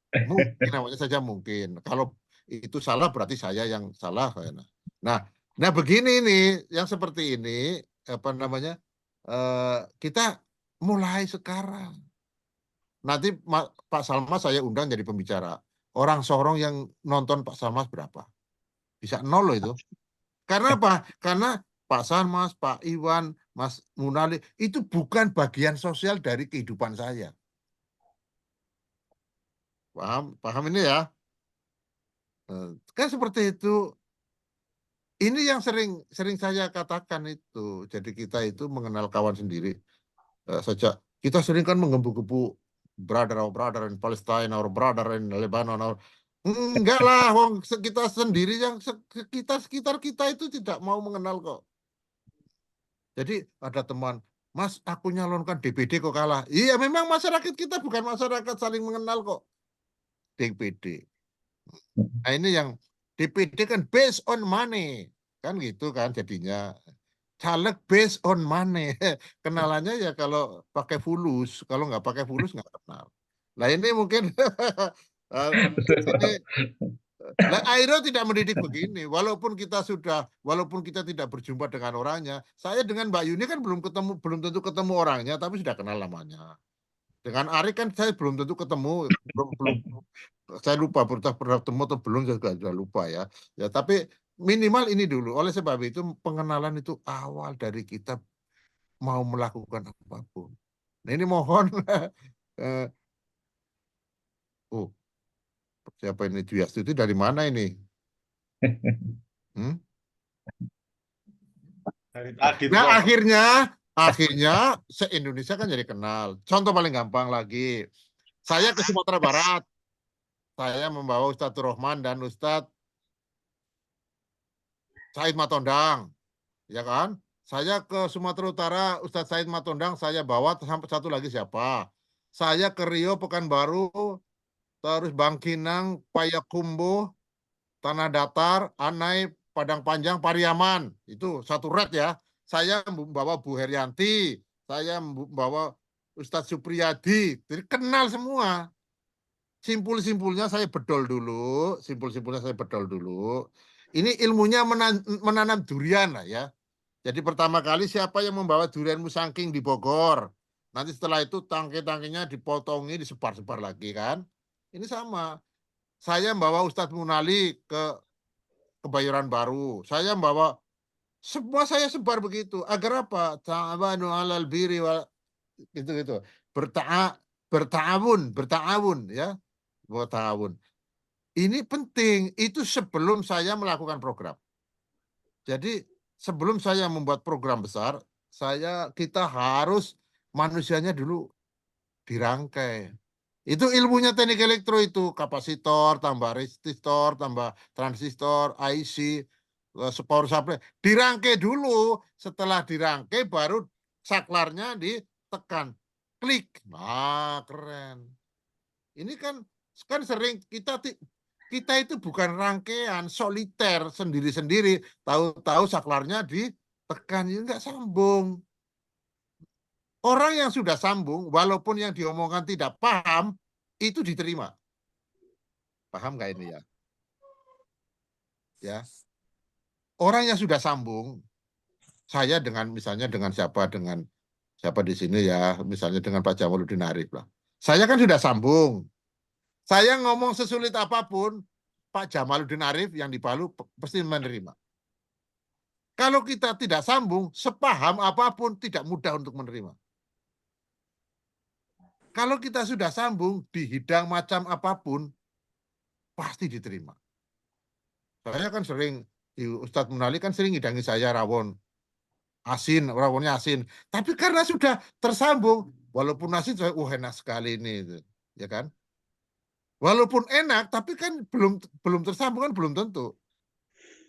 Mungkin namanya saja mungkin. Kalau itu salah berarti saya yang salah. Nah begini nih, yang seperti ini apa namanya? Kita mulai sekarang. Nanti Pak Salmas saya undang jadi pembicara. Orang Sorong yang nonton Pak Salmas berapa? Bisa 0 loh itu. Karena apa? Karena Pak Salmas, Pak Iwan, Mas Munali itu bukan bagian sosial dari kehidupan saya. Paham ini ya? Kan seperti itu. Ini yang sering saya katakan itu. Jadi kita itu mengenal kawan sendiri. Sejak kita sering kan menggebu-gebu our brother in Palestine, our brother in Lebanon. Enggak lah, wong kita sendiri yang sekitar kita itu tidak mau mengenal kok. Jadi ada teman, Mas, aku nyalonkan DPD kok kalah. Iya, memang masyarakat kita bukan masyarakat saling mengenal kok. DPD. Nah ini yang DPD kan based on money. Kan gitu kan jadinya. Caleg based on money. Kenalannya ya kalau pakai fulus. Kalau nggak pakai fulus nggak kenal. Nah ini mungkin ini, lah Airo tidak mendidik begini. Walaupun kita tidak berjumpa dengan orangnya, saya dengan Mbak Yuni kan belum tentu ketemu orangnya, tapi sudah kenal namanya. Dengan Ari kan saya belum tentu ketemu, belum saya lupa pernah ketemu atau belum, saya sudah lupa ya. Ya tapi minimal ini dulu. Oleh sebab itu pengenalan itu awal dari kita mau melakukan apapun. Nah ini mohon, siapa ini Dwiastu itu dari mana ini? Dari tadi Nah akhirnya se-Indonesia kan jadi kenal. Contoh paling gampang lagi, saya ke Sumatera Barat, saya membawa Ustadz Rohman dan Ustadz Said Matondang, ya kan? Saya ke Sumatera Utara, Ustadz Said Matondang saya bawa, sampai satu lagi siapa? Saya ke Rio, Pekanbaru, terus Bangkinang, Payakumbuh, Tanah Datar, Anai, Padang Panjang, Pariaman. Itu satu red ya. Saya membawa Bu Herianti, saya membawa Ustadz Supriyadi. Jadi kenal semua. Simpul-simpulnya saya bedol dulu. Ini ilmunya menanam durian lah ya. Jadi pertama kali siapa yang membawa durian musangking di Bogor. Nanti setelah itu tangkai-tangkainya dipotongi, disebar-sebar lagi kan. Ini sama. Saya membawa Ustadz Munali ke Kebayoran Baru. Saya membawa, semua saya sebar begitu. Agar apa? Ta'awanu 'alal birri wal gitu. Berta'awun ya. Berta'awun. Ini penting, itu sebelum saya melakukan program. Jadi sebelum saya membuat program besar, kita harus manusianya dulu dirangkai. Itu ilmunya teknik elektro itu, kapasitor, tambah resistor, tambah transistor, IC, power supply. Dirangkai dulu, setelah dirangkai baru saklarnya ditekan. Klik. Nah, keren. Ini kan sering kita itu bukan rangkaian soliter sendiri-sendiri, tahu-tahu saklarnya ditekan, ya nggak sambung. Orang yang sudah sambung, walaupun yang diomongkan tidak paham, itu diterima. Paham nggak ini ya? Ya. Orang yang sudah sambung, saya misalnya dengan siapa di sini ya, misalnya dengan Pak Jamaluddin Arif lah. Saya kan sudah sambung. Saya ngomong sesulit apapun, Pak Jamaluddin Arif yang di Palu pasti menerima. Kalau kita tidak sambung, sepaham apapun tidak mudah untuk menerima. Kalau kita sudah sambung, dihidang macam apapun, pasti diterima. Saya kan sering, Ustadz Munali kan sering hidangi saya rawon rawonnya asin. Tapi karena sudah tersambung, walaupun asin, saya enak sekali ini, ya kan? Walaupun enak, tapi kan belum tersambung kan belum tentu.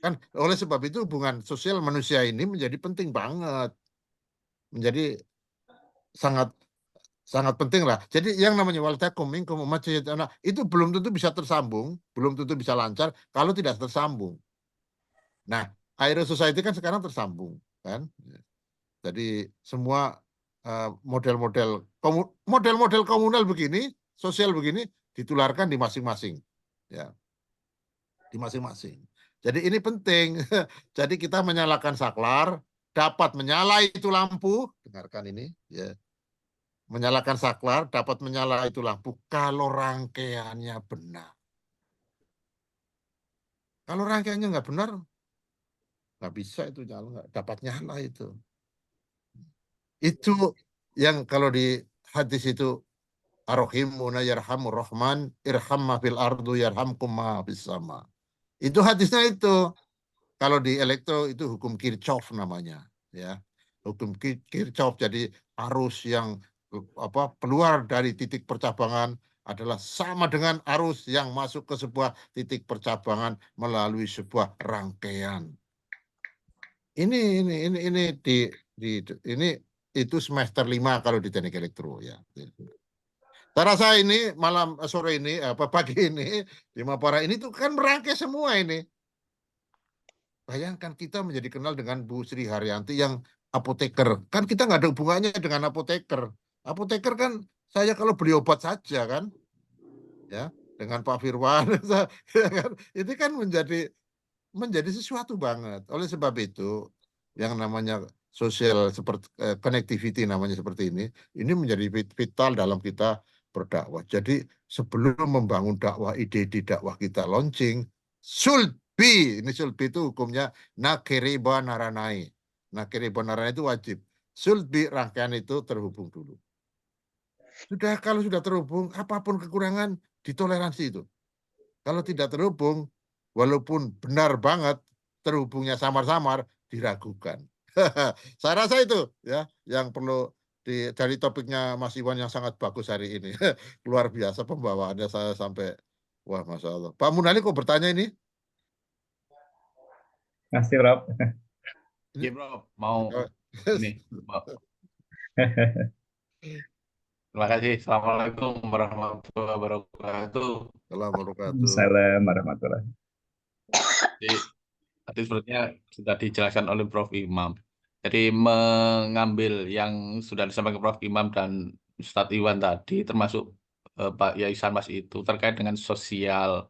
Kan oleh sebab itu hubungan sosial manusia ini menjadi penting banget. Menjadi sangat Sangat penting lah. Jadi yang namanya wal takum minkum ummatun yad'una itu belum tentu bisa tersambung, belum tentu bisa lancar kalau tidak tersambung. Nah, Aero Society kan sekarang tersambung, kan? Jadi semua model-model model-model komunal begini, sosial begini ditularkan di masing-masing, ya, di masing-masing. Jadi ini penting. Jadi kita menyalakan saklar, dapat menyala itu lampu, dengarkan ini, ya. Menyalakan saklar, dapat menyala itu lampu kalau rangkaiannya benar. Kalau rangkaiannya nggak benar, nggak bisa itu nyala, nggak dapat nyala itu. Itu yang kalau di hadis itu Ar-Rahimuna yarhamur Rahman irhamma fil ardu yarhamkum ma fis sama. Itu hadisnya itu. Kalau di elektro itu hukum Kirchhoff namanya, ya. Hukum Kirchhoff, jadi arus yang keluar dari titik percabangan adalah sama dengan arus yang masuk ke sebuah titik percabangan melalui sebuah rangkaian. Ini ini itu semester 5 kalau di teknik elektro, ya. Saya rasa ini sore ini pagi ini di Mapara ini tuh kan merangkai semua ini. Bayangkan kita menjadi kenal dengan Bu Sri Haryanti yang apoteker. Kan kita nggak ada hubungannya dengan apoteker. Apoteker kan saya kalau beli obat saja kan, ya, dengan Pak Firwan, ya kan? Itu kan menjadi sesuatu banget. Oleh sebab itu, yang namanya sosial seperti connectivity namanya seperti ini menjadi vital dalam kita berdakwah. Jadi sebelum membangun dakwah, ide-ide dakwah kita launching, ini sulbi itu hukumnya nakiriba naranai. Nakiriba naranai itu wajib. Sulbi rangkaian itu terhubung dulu. Kalau sudah terhubung, apapun kekurangan ditoleransi itu. Kalau tidak terhubung, walaupun benar banget terhubungnya samar-samar, diragukan. Saya rasa itu ya yang perlu dari topiknya Mas Iwan yang sangat bagus hari ini. Luar biasa pembawaannya, saya sampai wah, Masya Allah. Pak Munali kok bertanya ini? Masih, Rob. Iya, Bro. Mau ini. Terima kasih. Assalamualaikum warahmatullahi wabarakatuh. Assalamualaikum warahmatullahi wabarakatuh. Tadi sepertinya sudah dijelaskan oleh Prof. Imam. Jadi mengambil yang sudah disampaikan Prof. Imam dan Ustadz Iwan tadi, termasuk Pak Yai Sarmas itu, terkait dengan sosial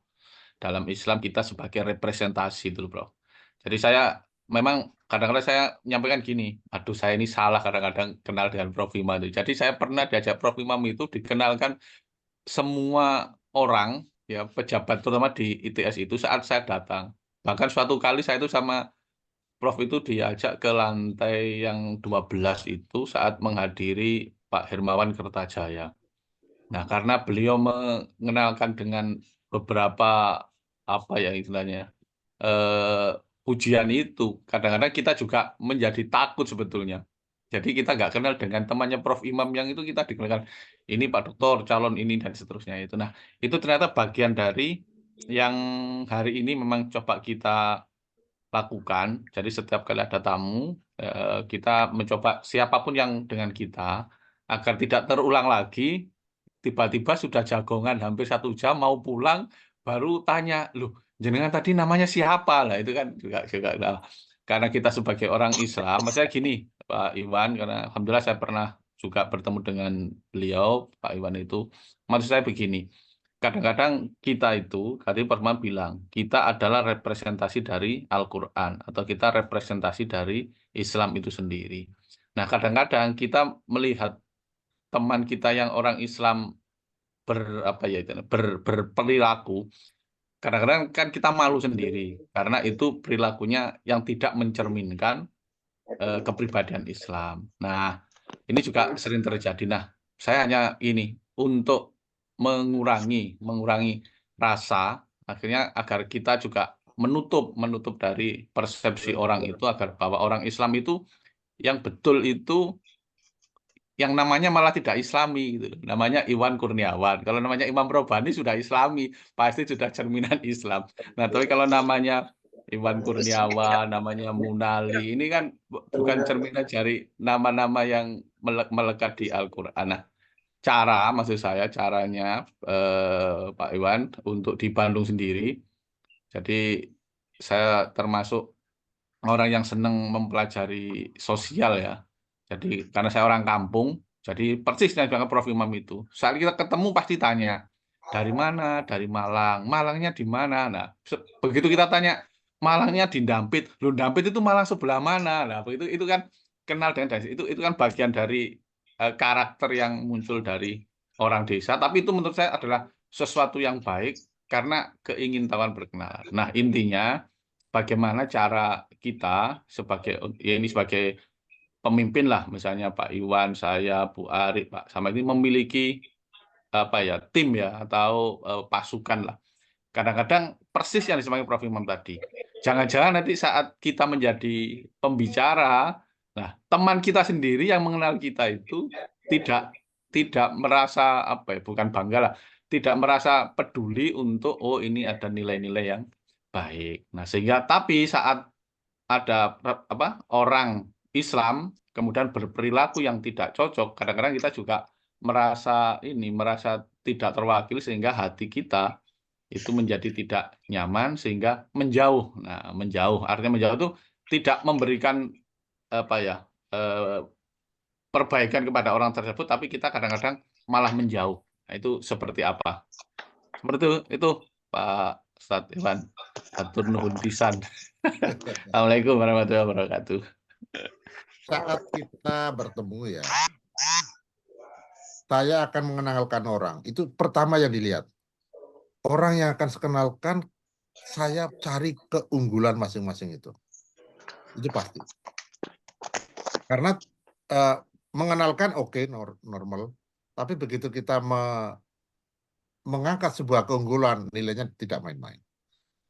dalam Islam kita sebagai representasi itu, Prof. Jadi saya memang kadang-kadang saya menyampaikan gini, aduh saya ini salah kadang-kadang kenal dengan Prof. Imam itu. Jadi saya pernah diajak Prof. Imam itu dikenalkan semua orang, ya pejabat terutama di ITS itu saat saya datang. Bahkan suatu kali saya itu sama Prof itu diajak ke lantai yang 12 itu saat menghadiri Pak Hermawan Kertajaya. Nah, karena beliau mengenalkan dengan beberapa apa ya istilahnya ujian itu, kadang-kadang kita juga menjadi takut sebetulnya. Jadi kita nggak kenal dengan temannya Prof Imam yang itu kita dikenalkan ini Pak Doktor calon ini dan seterusnya itu. Nah, itu ternyata bagian dari yang hari ini memang coba kita lakukan. Jadi setiap kali ada tamu, kita mencoba siapapun yang dengan kita agar tidak terulang lagi. Tiba-tiba sudah jagongan hampir 1 jam mau pulang, baru tanya, loh jenengan tadi namanya siapa? Lah itu kan juga nah, karena kita sebagai orang Islam, maksudnya gini Pak Iwan, karena alhamdulillah saya pernah juga bertemu dengan beliau, Pak Iwan itu, maksud saya begini. Kadang-kadang kita itu, tadi Pak Iwan bilang, kita adalah representasi dari Al-Quran, atau kita representasi dari Islam itu sendiri. Nah, kadang-kadang kita melihat teman kita yang orang Islam berperilaku, kadang-kadang kan kita malu sendiri, karena itu perilakunya yang tidak mencerminkan kepribadian Islam. Nah, ini juga sering terjadi. Nah, saya hanya ini untuk mengurangi rasa, akhirnya agar kita juga menutup dari persepsi orang itu, agar bahwa orang Islam itu yang betul itu yang namanya malah tidak Islami gitu. Namanya Iwan Kurniawan. Kalau namanya Imam Robani sudah Islami, pasti sudah cerminan Islam. Nah, tapi kalau namanya Iwan Kurniawan, namanya Munali, ini kan bukan cerminan dari nama-nama yang melekat di Al-Qur'an. Nah, maksud saya caranya Pak Iwan untuk di Bandung sendiri. Jadi saya termasuk orang yang senang mempelajari sosial ya. Jadi karena saya orang kampung, jadi persis yang bilang Prof Imam itu. Saat kita ketemu pasti tanya, dari mana? Dari Malang. Malangnya di mana? Nah, begitu kita tanya, Malangnya di Dampit. Loh, Dampit itu Malang sebelah mana? Nah, itu kan kenal dengan desa. Itu kan bagian dari karakter yang muncul dari orang desa. Tapi itu menurut saya adalah sesuatu yang baik karena keingintahuan berkenalan. Nah, intinya bagaimana cara kita sebagai ya ini sebagai pemimpin lah, misalnya Pak Iwan, saya, Bu Ari, Pak Sama ini memiliki apa ya tim ya atau pasukan lah. Kadang-kadang persis yang disampaikan Prof Imam tadi. Jangan-jangan nanti saat kita menjadi pembicara, nah teman kita sendiri yang mengenal kita itu tidak tidak merasa apa ya, bukan bangga lah, tidak merasa peduli untuk oh ini ada nilai-nilai yang baik. Nah sehingga tapi saat ada apa orang Islam kemudian berperilaku yang tidak cocok, kadang-kadang kita juga merasa tidak terwakili sehingga hati kita itu menjadi tidak nyaman sehingga menjauh. Nah, menjauh artinya menjauh itu tidak memberikan apa ya perbaikan kepada orang tersebut, tapi kita kadang-kadang malah menjauh. Nah, itu seperti apa? Seperti itu Pak Ustadz Iwan. Atur nuhun pisan. Assalamualaikum warahmatullahi wabarakatuh. Saat kita bertemu ya, saya akan mengenalkan orang. Itu pertama yang dilihat. Orang yang akan saya kenalkan, saya cari keunggulan masing-masing itu. Itu pasti. Karena mengenalkan oke, normal. Tapi begitu kita mengangkat sebuah keunggulan, nilainya tidak main-main.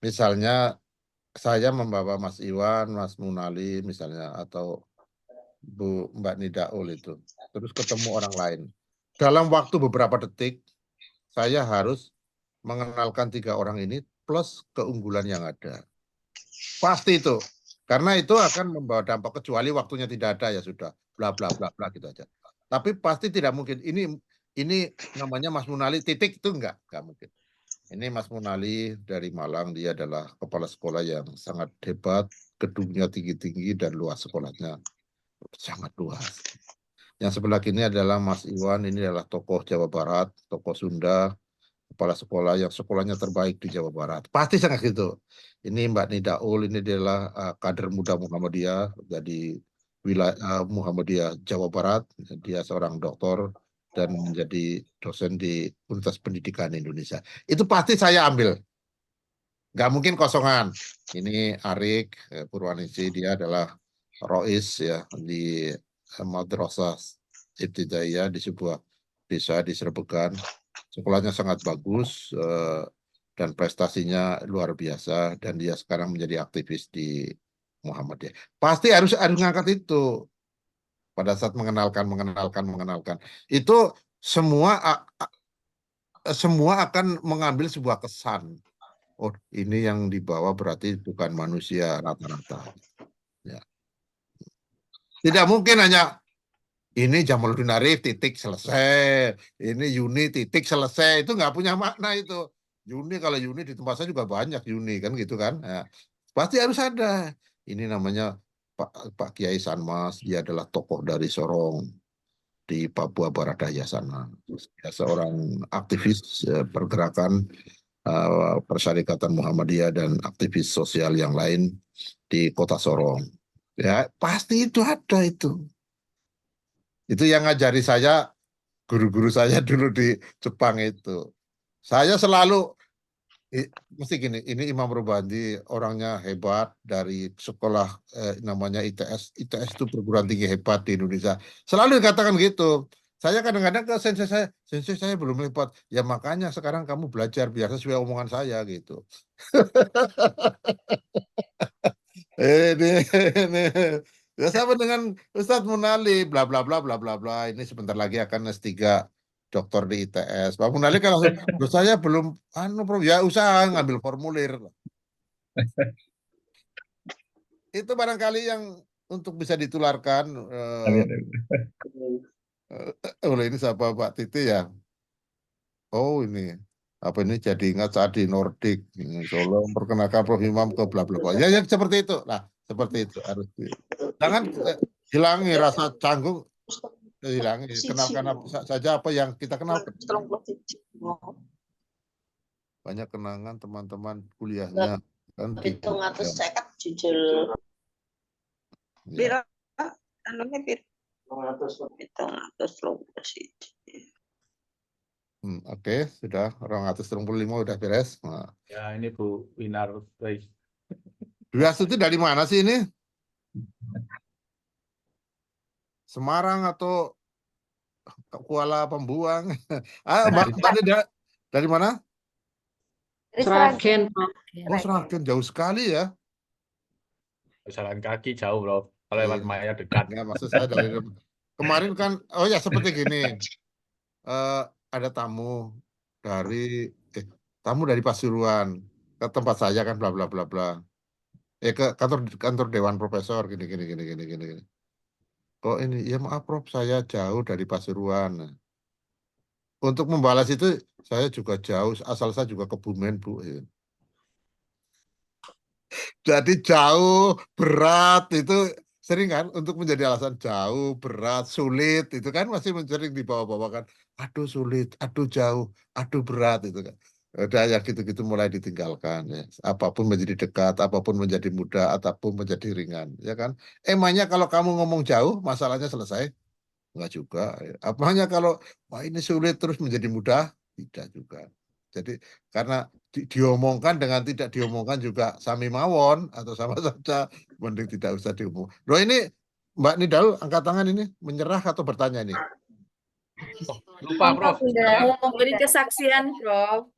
Misalnya saya membawa Mas Iwan, Mas Munali misalnya, atau Mbak Nidaul itu. Terus ketemu orang lain. Dalam waktu beberapa detik, saya harus mengenalkan 3 orang ini plus keunggulan yang ada. Pasti itu. Karena itu akan membawa dampak, kecuali waktunya tidak ada ya sudah. Bla bla bla bla gitu aja. Tapi pasti tidak mungkin. Ini namanya Mas Munali titik itu enggak mungkin. Ini Mas Munali dari Malang, dia adalah kepala sekolah yang sangat hebat, gedungnya tinggi-tinggi dan luas sekolahnya sangat luas. Yang sebelah kini adalah Mas Iwan, ini adalah tokoh Jawa Barat, tokoh Sunda, kepala sekolah yang sekolahnya terbaik di Jawa Barat. Pasti sangat gitu. Ini Mbak Nidaul, ini adalah kader muda Muhammadiyah, jadi wilayah Muhammadiyah Jawa Barat. Dia seorang doktor dan menjadi dosen di Universitas Pendidikan Indonesia. Itu pasti saya ambil. Nggak mungkin kosongan. Ini Arik Purwaningsi, dia adalah Rois ya di Madrasah Ibtidaiyah di sebuah desa di Srebegan. Sekolahnya sangat bagus dan prestasinya luar biasa, dan dia sekarang menjadi aktivis di Muhammadiyah. Pasti harus ngangkat itu pada saat mengenalkan. Itu semua akan mengambil sebuah kesan. Oh, ini yang dibawa berarti bukan manusia rata-rata. Ya. Tidak mungkin hanya ini Jamaluddin Arif titik selesai, ini Yuni titik selesai, itu nggak punya makna itu. Yuni, kalau Yuni di tempat saya juga banyak Yuni kan gitu kan. Ya. Pasti harus ada. Ini namanya Pak Kiai Sanmas, dia adalah tokoh dari Sorong di Papua Barat Daya sana. Dia seorang aktivis pergerakan Persyarikatan Muhammadiyah dan aktivis sosial yang lain di Kota Sorong. Ya, pasti itu ada itu. Itu yang ngajari saya guru-guru saya dulu di Jepang itu. Saya selalu mesti gini, ini Imam Rubandi orangnya hebat dari sekolah namanya ITS. ITS itu perguruan tinggi hebat di Indonesia. Selalu dikatakan gitu. Saya kadang-kadang ke sensei saya belum lipat. Ya makanya sekarang kamu belajar biar sesuai omongan saya gitu. ini. Ya sama dengan Ustadz Munali, bla bla bla bla bla bla. Ini sebentar lagi akan S3 doktor di ITS. Pak Munali kan langsung, saya belum, Prof, ya usaha ngambil formulir. Itu barangkali yang untuk bisa ditularkan. Oleh ini siapa Pak Titi ya? Oh ini apa ini jadi ingat saat di Nordik Solo memperkenalkan Prof Imam ke bla bla bla. Ya ya seperti itu. Nah seperti itu harus jangan hilangi rasa canggung, hilangi kenalkan saja apa yang kita kenalkan. Banyak kenangan teman-teman kuliahnya kan di Pira anunya pira. Oke, sudah 235 udah beres. Nah, Ya ini Bu Winar. Dwi Astuti dari mana sih ini? Semarang atau Kuala Pembuang? Mbak Nida dari mana? Dari Sragen, Oh, Sragen jauh sekali ya. Jalan kaki jauh, Bro. Kalau lewat Maya dekat. Ya, maksud saya dari kemarin kan, oh ya seperti gini, ada tamu dari Pasuruan ke tempat saya kan, bla bla bla bla, ke kantor Dewan Profesor gini gini gini gini gini. Gini. Oh ini, ya maaf Prof, saya jauh dari Pasuruan. Untuk membalas itu saya juga jauh, asal saya juga Kebumen Bu. Jadi jauh, berat itu sering kan untuk menjadi alasan jauh, berat, sulit itu kan masih sering dibawa-bawa kan. Aduh sulit, aduh jauh, aduh berat itu kan. Udah ya gitu-gitu mulai ditinggalkan ya. Apapun menjadi dekat, apapun menjadi mudah, ataupun menjadi ringan, ya kan. Emangnya kalau kamu ngomong jauh, masalahnya selesai? Enggak juga. Apanya kalau wah ini sulit terus menjadi mudah? Tidak juga. Jadi karena diomongkan dengan tidak diomongkan juga sami mawon atau sama saja, mending tidak usah diomong. Loh ini Mbak Nidal angkat tangan ini menyerah atau bertanya nih? Oh, lupa Prof. mau memberi kesaksian, Prof.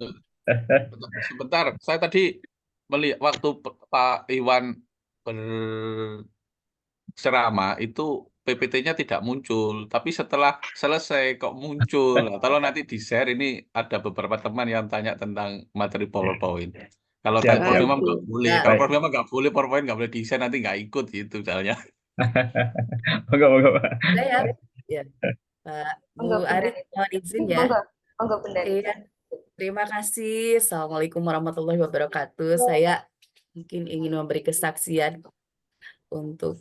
Sebentar, saya tadi melihat waktu Pak Iwan berceramah itu PPT-nya tidak muncul, tapi setelah selesai kok muncul. Nah, kalau nanti di-share ini ada beberapa teman yang tanya tentang materi PowerPoint. Kalau Siap, Prof siap. Imam nggak boleh, Ya. kalau Baik. Prof Imam nggak boleh PowerPoint nggak boleh di-share nanti nggak ikut gitu misalnya. Monggo, Pak. Saya ya, Pak Bu Monggo, Bunda Aris, Rita. mohon izin ya. Monggo Bunda Rita. Iya, terima kasih. Assalamualaikum warahmatullahi wabarakatuh. Saya mungkin ingin memberi kesaksian untuk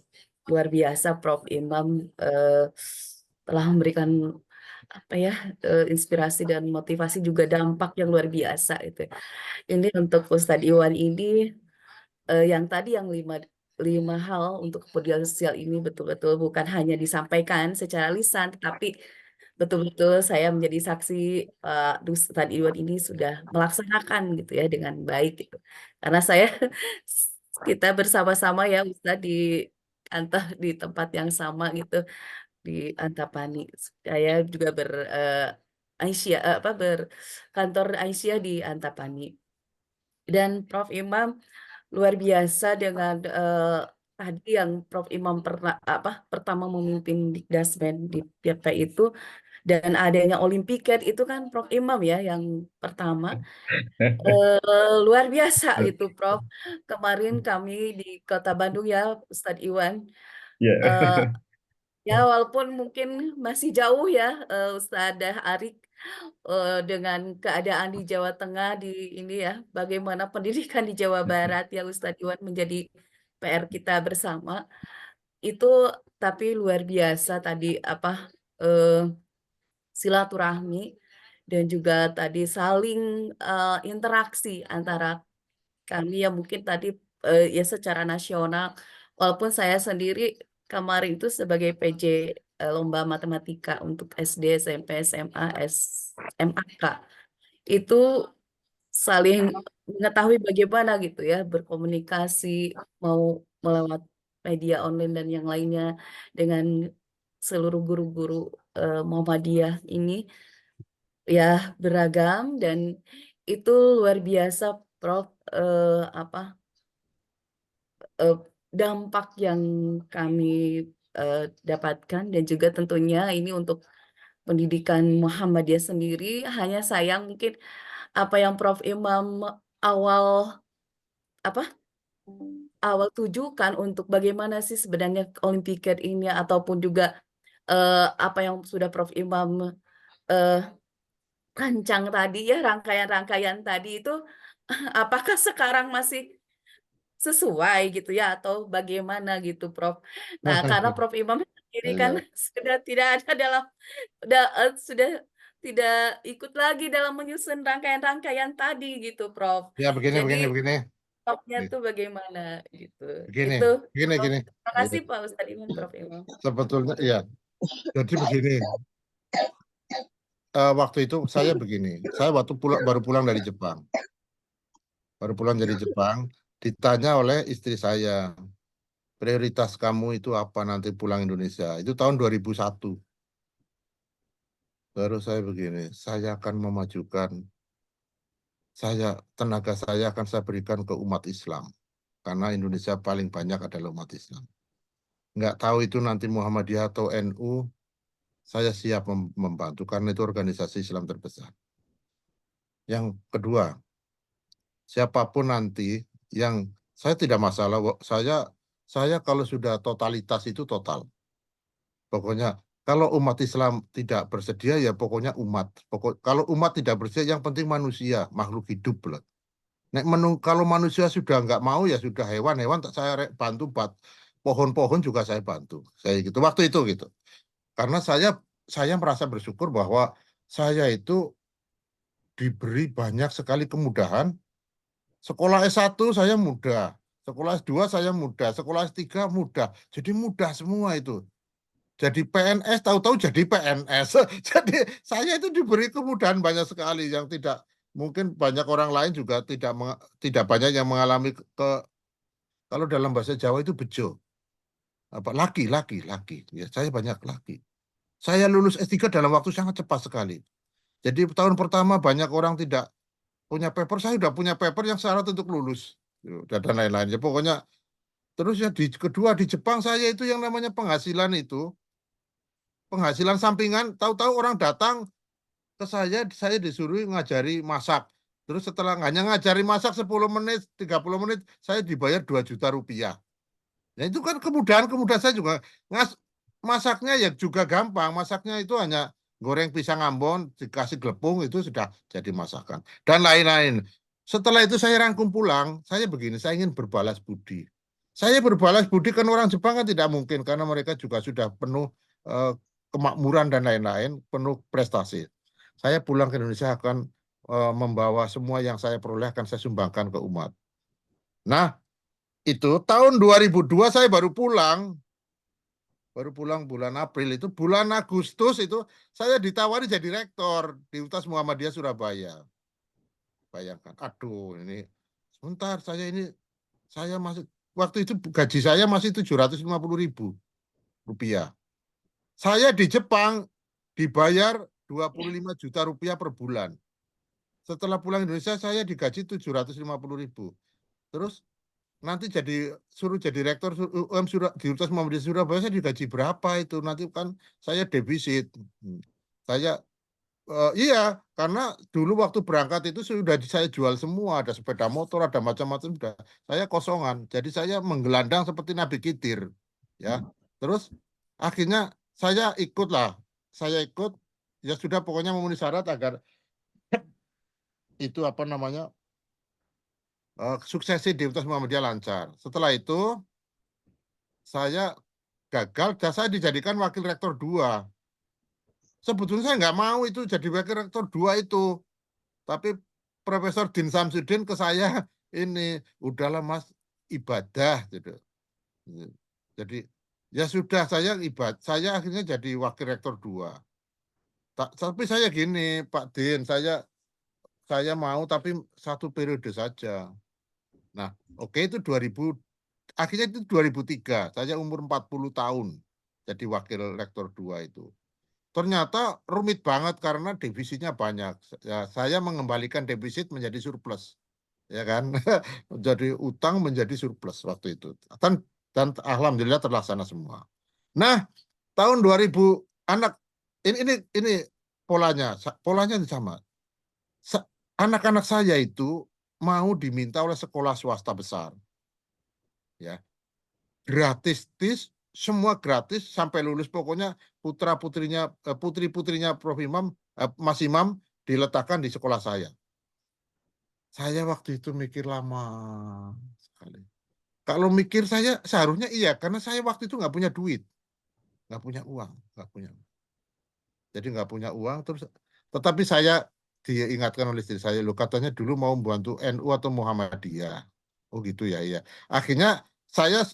luar biasa Prof Imam telah memberikan apa ya inspirasi dan motivasi juga dampak yang luar biasa itu. Ini untuk Ustadz Iwan ini yang tadi yang lima hal untuk kepedulian sosial ini betul-betul bukan hanya disampaikan secara lisan, tetapi betul-betul saya menjadi saksi Ustadz Iwan ini sudah melaksanakan gitu ya dengan baik gitu. Karena saya kita bersama-sama ya Ustadz di kantor di tempat yang sama gitu di Antapani. Saya juga berkantor Aisyah di Antapani. Dan Prof Imam luar biasa dengan tadi yang Prof Imam pertama memimpin Dikdasmen di PP itu dan adanya Olimpiade itu kan Prof Imam ya yang pertama. Luar biasa itu Prof. Kemarin kami di Kota Bandung ya Ustadz Iwan. Ya. Ya walaupun mungkin masih jauh ya Ustadzah Arik dengan keadaan di Jawa Tengah di ini ya bagaimana pendidikan di Jawa Barat ya Ustadz Iwan menjadi PR kita bersama itu, tapi luar biasa tadi eh, silaturahmi dan juga tadi saling interaksi antara kami yang mungkin tadi ya secara nasional, walaupun saya sendiri kemarin itu sebagai PJ Lomba Matematika untuk SD, SMP, SMA, SMAK, itu saling mengetahui bagaimana gitu ya berkomunikasi mau melewat media online dan yang lainnya dengan seluruh guru-guru Muhammadiyah ini ya beragam dan itu luar biasa Prof dampak yang kami dapatkan dan juga tentunya ini untuk pendidikan Muhammadiyah sendiri hanya sayang mungkin apa yang Prof Imam awal tujukan untuk bagaimana sih sebenarnya Olimpiade ini ataupun juga apa yang sudah Prof. Imam eh, rancang tadi ya, rangkaian-rangkaian tadi itu, apakah sekarang masih sesuai gitu ya atau bagaimana gitu Prof. Nah, karena Prof. Imam sendiri kan Iya. sudah tidak ada dalam sudah tidak ikut lagi dalam menyusun rangkaian-rangkaian tadi gitu Prof. Ya begini Jadi begini. Profnya tuh bagaimana gitu. Begini, Itu begini, Prof. gini. Terima kasih Pak Ustadz Iman, Prof. Imam. Sebetulnya iya. Jadi begini, waktu itu saya begini, saya baru pulang dari Jepang, ditanya oleh istri saya, prioritas kamu itu apa nanti pulang Indonesia? Itu tahun 2001. Baru saya begini, saya akan memajukan, tenaga saya akan saya berikan ke umat Islam, karena Indonesia paling banyak adalah umat Islam. Nggak tahu itu nanti Muhammadiyah atau NU, saya siap membantu karena itu organisasi Islam terbesar. Yang kedua, siapapun nanti yang saya tidak masalah, saya kalau sudah totalitas itu total. Pokoknya kalau umat Islam tidak bersedia ya pokoknya umat. Kalau umat tidak bersedia yang penting manusia, makhluk hidup loh. Kalau manusia sudah nggak mau ya sudah hewan tak saya bantu, pohon-pohon juga saya bantu. Saya gitu waktu itu gitu. Karena saya merasa bersyukur bahwa saya itu diberi banyak sekali kemudahan. Sekolah S1 saya mudah, sekolah S2 saya mudah, sekolah S3 mudah. Jadi mudah semua itu. Jadi PNS, tahu-tahu jadi PNS. Jadi saya itu diberi kemudahan banyak sekali yang tidak mungkin banyak orang lain juga tidak banyak yang mengalami kalau dalam bahasa Jawa itu bejo. Laki. Ya, saya banyak laki. Saya lulus S3 dalam waktu sangat cepat sekali. Jadi tahun pertama banyak orang tidak punya paper, saya sudah punya paper yang syarat untuk lulus dan lain-lain. Ya pokoknya terus ya kedua di Jepang saya itu yang namanya penghasilan sampingan, tahu-tahu orang datang ke saya disuruh ngajari masak. Terus setelah hanya ngajari masak 10 menit, 30 menit, saya dibayar 2 juta rupiah. Ya itu kan kemudahan saya juga. Masaknya ya juga gampang, masaknya itu hanya goreng pisang Ambon, dikasih glepung, itu sudah jadi masakan. Dan lain-lain. Setelah itu saya rangkum pulang, saya begini, saya ingin berbalas budi. Saya berbalas budi kan orang Jepang kan tidak mungkin, karena mereka juga sudah penuh kemakmuran dan lain-lain, penuh prestasi. Saya pulang ke Indonesia akan membawa semua yang saya peroleh akan saya sumbangkan ke umat. Nah, itu tahun 2002 saya baru pulang bulan April, itu bulan Agustus itu saya ditawari jadi rektor di Universitas Muhammadiyah Surabaya. Bayangkan, aduh ini sebentar saya masih waktu itu gaji saya masih 750.000 rupiah. Saya di Jepang dibayar 25 juta rupiah per bulan. Setelah pulang Indonesia saya digaji 750.000. Terus nanti suruh jadi rektor UM di Universitas Muhammadiyah Surabaya, saya digaji berapa itu? Nanti kan saya defisit. Saya iya, karena dulu waktu berangkat itu sudah saya jual semua, ada sepeda motor, ada macam-macam, sudah saya kosongan. Jadi saya menggelandang seperti Nabi Khidir, ya. Terus akhirnya saya ikut, ya sudah pokoknya memenuhi syarat agar itu suksesi di Universitas Muhammadiyah lancar. Setelah itu saya gagal dan saya dijadikan wakil rektor 2. Sebetulnya saya nggak mau itu jadi wakil rektor 2 itu. Tapi Profesor Din Samsudin ke saya, ini udahlah Mas, ibadah gitu. Jadi ya sudah, saya akhirnya jadi wakil rektor 2. Tapi saya gini Pak Din, saya mau tapi 1 periode saja. Nah, oke, itu akhirnya itu 2003, saya umur 40 tahun jadi wakil rektor 2 itu. Ternyata rumit banget karena defisitnya banyak. Ya, saya mengembalikan defisit menjadi surplus. Ya kan? Jadi utang menjadi surplus waktu itu. Dan alhamdulillah terlaksana semua. Nah, tahun 2000 ini polanya sama. Anak-anak saya itu mau diminta oleh sekolah swasta besar. Ya. Gratis, semua gratis sampai lulus, pokoknya putri-putrinya Prof. Imam, Mas Imam diletakkan di sekolah saya. Saya waktu itu mikir lama sekali. Kalau mikir saya seharusnya iya, karena saya waktu itu nggak punya duit, nggak punya uang, nggak punya. Jadi nggak punya uang, terus tetapi saya diingatkan oleh istri saya, lo katanya dulu mau membantu NU atau Muhammadiyah. Oh gitu ya, iya. Akhirnya saya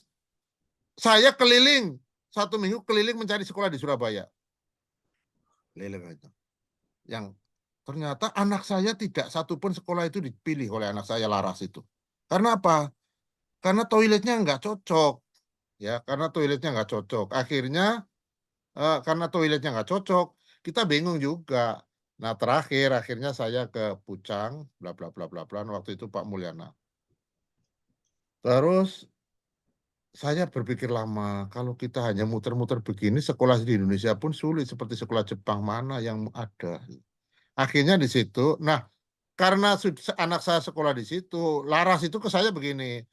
keliling 1 minggu keliling mencari sekolah di Surabaya. Keliling aja. Yang ternyata anak saya tidak satupun sekolah itu dipilih oleh anak saya Laras itu. Karena apa? Karena toiletnya nggak cocok. Ya, karena toiletnya nggak cocok. Akhirnya karena toiletnya nggak cocok, kita bingung juga. Nah, akhirnya saya ke Pucang, bla bla bla bla bla. Waktu itu Pak Mulyana. Terus saya berpikir lama, kalau kita hanya muter-muter begini, sekolah di Indonesia pun sulit seperti sekolah Jepang mana yang ada. Akhirnya di situ, nah karena anak saya sekolah di situ, Laras itu ke saya begini,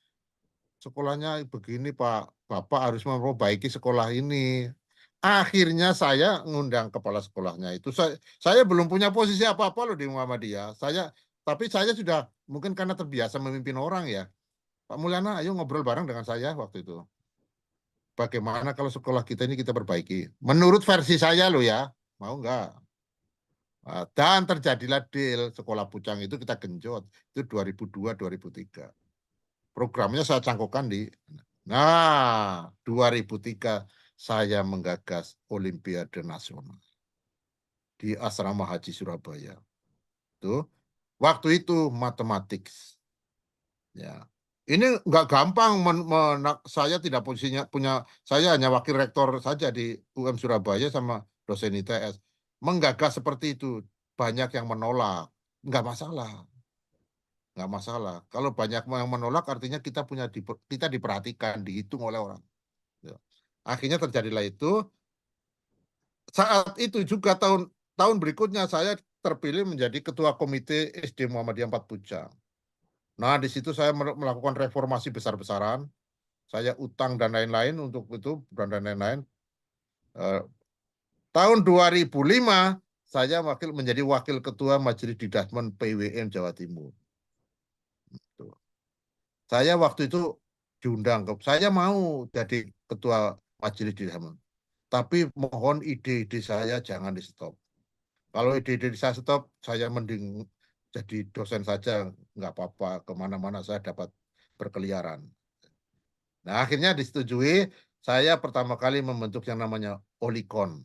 sekolahnya begini Pak, Bapak harus memperbaiki sekolah ini. Akhirnya saya ngundang kepala sekolahnya itu. Saya belum punya posisi apa-apa loh di Muhammadiyah. Tapi saya sudah mungkin karena terbiasa memimpin orang ya. Pak Mulyana, ayo ngobrol bareng dengan saya waktu itu. Bagaimana kalau sekolah kita ini kita perbaiki? Menurut versi saya loh ya, mau nggak? Dan terjadilah deal sekolah Pucang itu kita genjot. Itu 2002-2003. Programnya saya cangkokkan di. Nah, 2003 saya menggagas Olimpiade Nasional di Asrama Haji Surabaya. Tuh, waktu itu matematik. Ya, ini nggak gampang. Saya tidak saya hanya wakil rektor saja di UM Surabaya sama dosen ITS. Menggagas seperti itu banyak yang menolak, nggak masalah. Nggak masalah. Kalau banyak yang menolak artinya kita diperhatikan, dihitung oleh orang. Ya. Akhirnya terjadilah itu. Saat itu juga tahun berikutnya saya terpilih menjadi ketua komite SD Muhammadiyah 4 Pucang. Nah, di situ saya melakukan reformasi besar-besaran. Saya utang dan lain-lain untuk itu dan lain-lain. Tahun 2005 saya menjadi wakil ketua Majelis Didasmen PWN Jawa Timur. Saya waktu itu diundang, saya mau jadi ketua majelis di sana. Tapi mohon ide-ide saya jangan di stop. Kalau ide-ide saya stop, saya mending jadi dosen saja, nggak apa-apa, kemana-mana saya dapat berkeliaran. Nah, akhirnya disetujui, saya pertama kali membentuk yang namanya Olicon,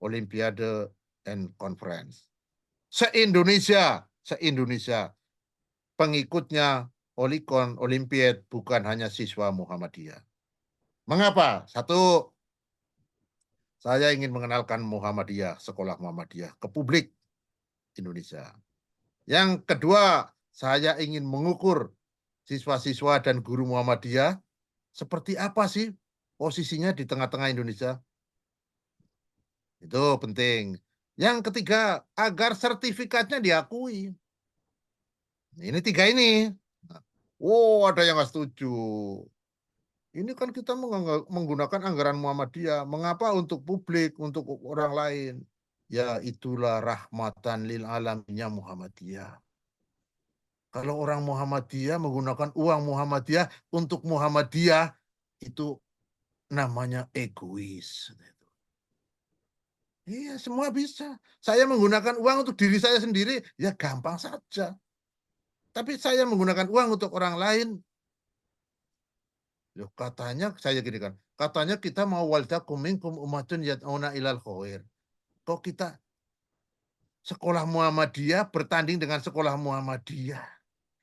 Olimpiade and Conference. Se-Indonesia, pengikutnya Olicon, Olimpiade bukan hanya siswa Muhammadiyah. Mengapa? Satu, saya ingin mengenalkan Muhammadiyah, sekolah Muhammadiyah ke publik Indonesia. Yang kedua, saya ingin mengukur siswa-siswa dan guru Muhammadiyah seperti apa sih posisinya di tengah-tengah Indonesia. Itu penting. Yang ketiga, agar sertifikatnya diakui. Ini 3 ini. Oh, ada yang nggak setuju. Ini kan kita menggunakan anggaran Muhammadiyah. Mengapa untuk publik, untuk orang lain? Ya itulah rahmatan lil alaminnya Muhammadiyah. Kalau orang Muhammadiyah menggunakan uang Muhammadiyah untuk Muhammadiyah, itu namanya egois. Iya, semua bisa. Saya menggunakan uang untuk diri saya sendiri, ya gampang saja. Tapi saya menggunakan uang untuk orang lain, loh, katanya saya gini kan, katanya kita mau waltakum minkum ummatun yad'una ilal khair. Kok kita sekolah Muhammadiyah bertanding dengan sekolah Muhammadiyah?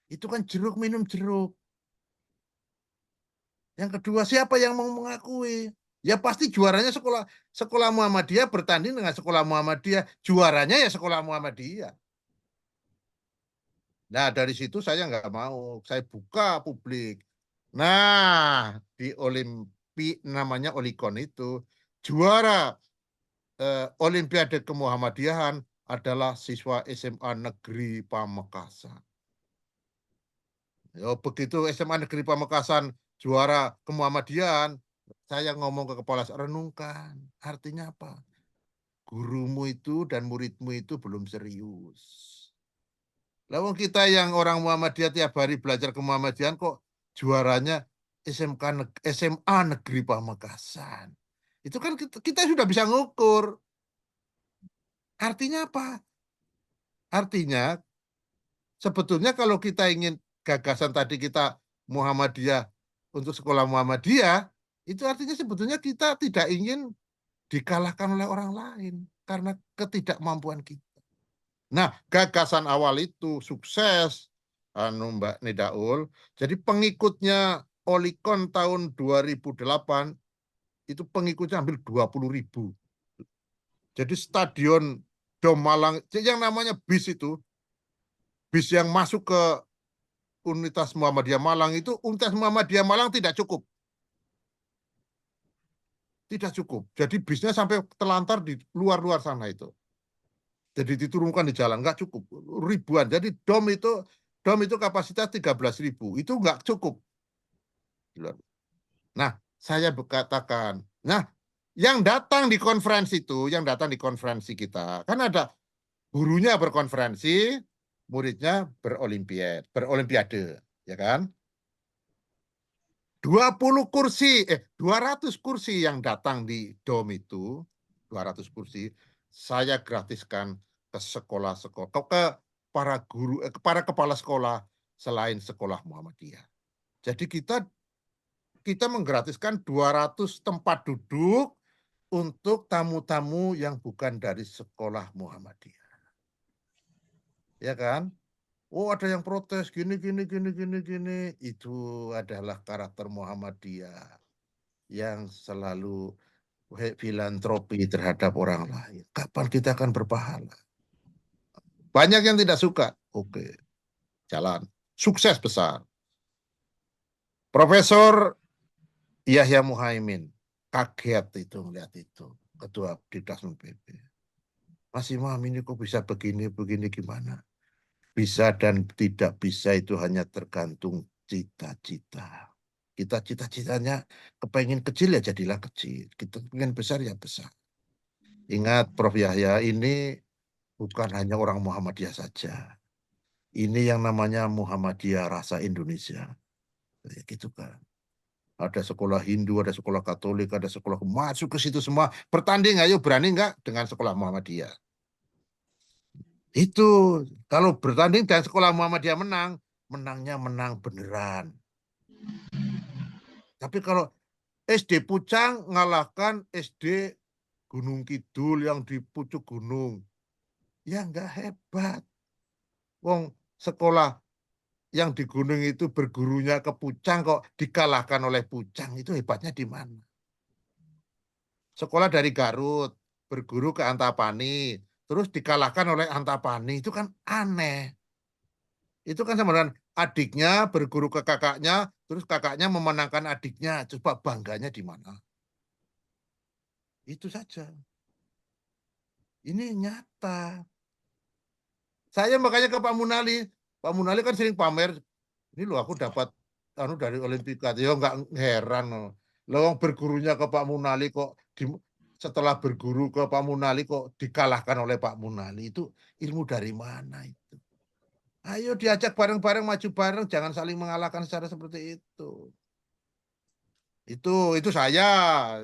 Itu kan jeruk minum jeruk. Yang kedua, siapa yang mau mengakui? Ya pasti juaranya sekolah Muhammadiyah bertanding dengan sekolah Muhammadiyah. Juaranya ya sekolah Muhammadiyah. Nah, dari situ saya nggak mau. Saya buka publik. Nah, di namanya Olicon itu, juara Olimpiade Kemuhammadiyahan adalah siswa SMA Negeri Pamekasan. Ya, begitu SMA Negeri Pamekasan juara Kemuhammadiyahan, saya ngomong ke kepala sekolah, renungkan. Artinya apa? Gurumu itu dan muridmu itu belum serius. Lalu kita yang orang Muhammadiyah tiap hari belajar ke Muhammadiyah kok juaranya SMA Negeri Pamekasan. Itu kan kita sudah bisa ngukur. Artinya apa? Artinya sebetulnya kalau kita ingin gagasan tadi kita Muhammadiyah untuk sekolah Muhammadiyah, itu artinya sebetulnya kita tidak ingin dikalahkan oleh orang lain karena ketidakmampuan kita. Nah, gagasan awal itu sukses, Mbak Nidaul. Jadi pengikutnya Olikon tahun 2008 itu pengikutnya hampir 20.000. Jadi stadion Dom Malang, yang namanya bis itu, bis yang masuk ke Universitas Muhammadiyah Malang itu, Universitas Muhammadiyah Malang tidak cukup. Tidak cukup. Jadi bisnya sampai terlantar di luar-luar sana itu. Jadi diturunkan di jalan, nggak cukup. Ribuan. Jadi dom itu kapasitas 13.000. Itu nggak cukup. Nah, saya katakan, nah, yang datang di konferensi kita, kan ada gurunya berkonferensi, muridnya berolimpiade, ya kan? 200 kursi yang datang di dom itu, 200 kursi, saya gratiskan ke sekolah-sekolah, ke para guru, ke para kepala sekolah selain sekolah Muhammadiyah. Jadi kita menggratiskan 200 tempat duduk untuk tamu-tamu yang bukan dari sekolah Muhammadiyah. Ya kan? Oh, ada yang protes gini. Itu adalah karakter Muhammadiyah yang selalu filantropi terhadap orang lain. Kapan kita akan berpahala? Banyak yang tidak suka. Oke, jalan. Sukses besar. Profesor Yahya Muhaimin kaget itu melihat itu. Ketua Dikdasmen PP. Mas Imam ini kok bisa begini gimana? Bisa dan tidak bisa itu hanya tergantung cita-cita. Kita cita-citanya kepengen kecil ya jadilah kecil. Kita pengen besar ya besar. Ingat Prof. Yahya ini bukan hanya orang Muhammadiyah saja. Ini yang namanya Muhammadiyah rasa Indonesia. Gitu kan. Ada sekolah Hindu, ada sekolah Katolik, ada sekolah masuk ke situ semua. Bertanding, ayo berani enggak dengan sekolah Muhammadiyah? Itu kalau bertanding dan sekolah Muhammadiyah menangnya menang beneran. Tapi kalau SD Pucang ngalahkan SD Gunung Kidul yang di pucuk gunung, ya enggak hebat. Wong sekolah yang di gunung itu bergurunya ke Pucang kok dikalahkan oleh Pucang, itu hebatnya di mana? Sekolah dari Garut berguru ke Antapani, terus dikalahkan oleh Antapani, itu kan aneh. Itu kan sama dengan adiknya berguru ke kakaknya, terus kakaknya memenangkan adiknya, coba bangganya di mana? Itu saja. Ini nyata. Saya makanya ke Pak Munali kan sering pamer, ini loh aku dapat dari Olimpiade, ya nggak heran loh, bergurunya ke Pak Munali kok setelah berguru ke Pak Munali kok dikalahkan oleh Pak Munali, itu ilmu dari mana itu? Ayo diajak bareng-bareng, maju bareng, jangan saling mengalahkan secara seperti itu. Itu saya.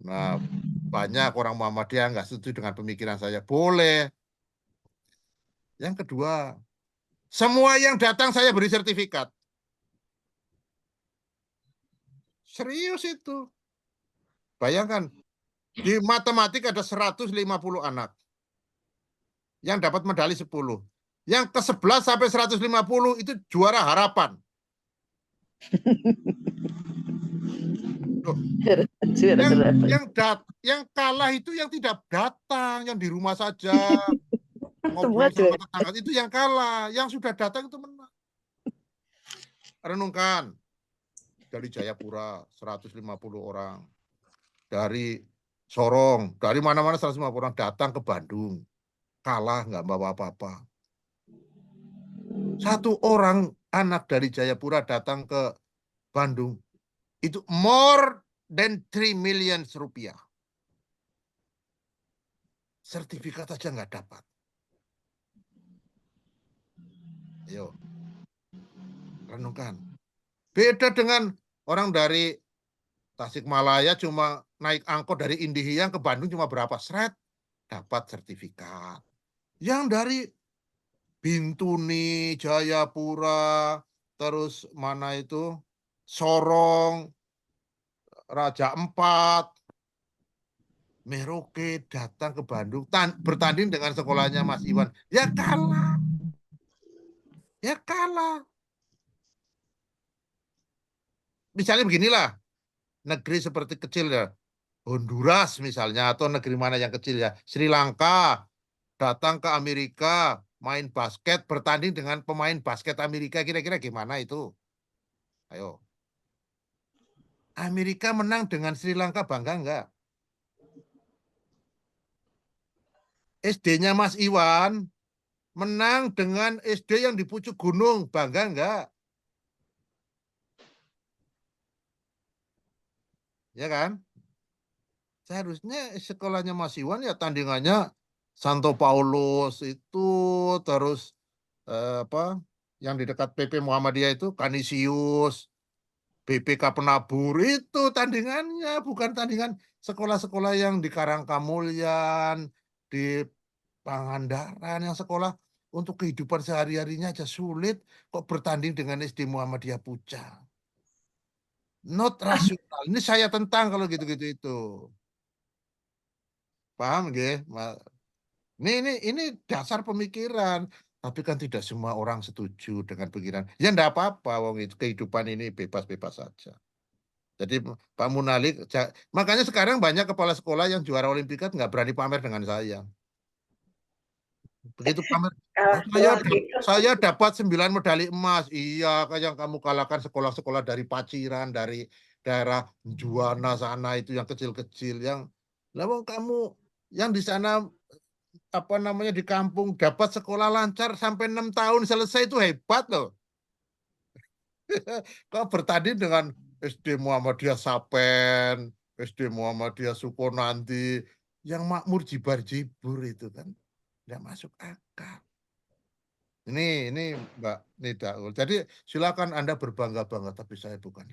Nah, banyak orang Muhammadiyah nggak setuju dengan pemikiran saya, boleh. Yang kedua, semua yang datang saya beri sertifikat. Serius itu. Bayangkan, di matematik ada 150 anak. Yang dapat medali 10. Yang ke-11 sampai 150 itu juara harapan. Yang kalah itu yang tidak datang, yang di rumah saja. Ngobrol sama tetangga, itu yang kalah. Yang sudah datang itu menang. Renungkan. Dari Jayapura 150 orang, dari Sorong, dari mana-mana 150 orang datang ke Bandung, kalah nggak bawa apa-apa. Satu orang anak dari Jayapura datang ke Bandung, itu more than 3 million rupiah. Sertifikat aja nggak dapat. Ayo, renungkan. Beda dengan orang dari Tasikmalaya cuma naik angkot dari Indihiyang ke Bandung cuma berapa seret, dapat sertifikat. Yang dari Bintuni, Jayapura, terus mana itu, Sorong, Raja Empat, Merauke datang ke Bandung bertanding dengan sekolahnya Mas Iwan, ya kalah. Misalnya beginilah, negeri seperti kecil ya, Honduras misalnya, atau negeri mana yang kecil ya, Sri Lanka, datang ke Amerika, main basket, bertanding dengan pemain basket Amerika, kira-kira gimana itu? Ayo. Amerika menang dengan Sri Lanka, bangga enggak? SD-nya Mas Iwan menang dengan SD yang di pucuk gunung, bangga enggak? Ya kan? Seharusnya sekolahnya Mas Iwan ya tandingannya Santo Paulus itu, terus apa yang di dekat PP Muhammadiyah itu Kanisius, BPK Penabur, itu tandingannya, bukan tandingan sekolah-sekolah yang di Karangkamulyan, di Pangandaran, yang sekolah untuk kehidupan sehari-harinya aja sulit, kok bertanding dengan SD Muhammadiyah Pucang. Not rasional. Ini saya tentang kalau gitu-gitu itu. Paham nggih? Ini dasar pemikiran. Tapi kan tidak semua orang setuju dengan pikiran. Ya enggak apa-apa, wong itu kehidupan ini bebas-bebas saja. Jadi Pak Munalik, makanya sekarang banyak kepala sekolah yang juara Olimpiade nggak berani pamer dengan saya. Begitu pamer, saya dapat 9 medali emas. Iya, yang kamu kalahkan sekolah-sekolah dari Paciran, dari daerah Juwana sana itu yang kecil-kecil, yang lalu kamu yang di sana apa namanya di kampung dapat sekolah lancar sampai 6 tahun selesai, itu hebat loh. Kau bertanding dengan SD Muhammadiyah Sapen, SD Muhammadiyah Sukonanti, yang makmur jibar-jibur itu kan tidak masuk akal. Ini Mbak Nida. Jadi silakan Anda berbangga-bangga, tapi saya bukan.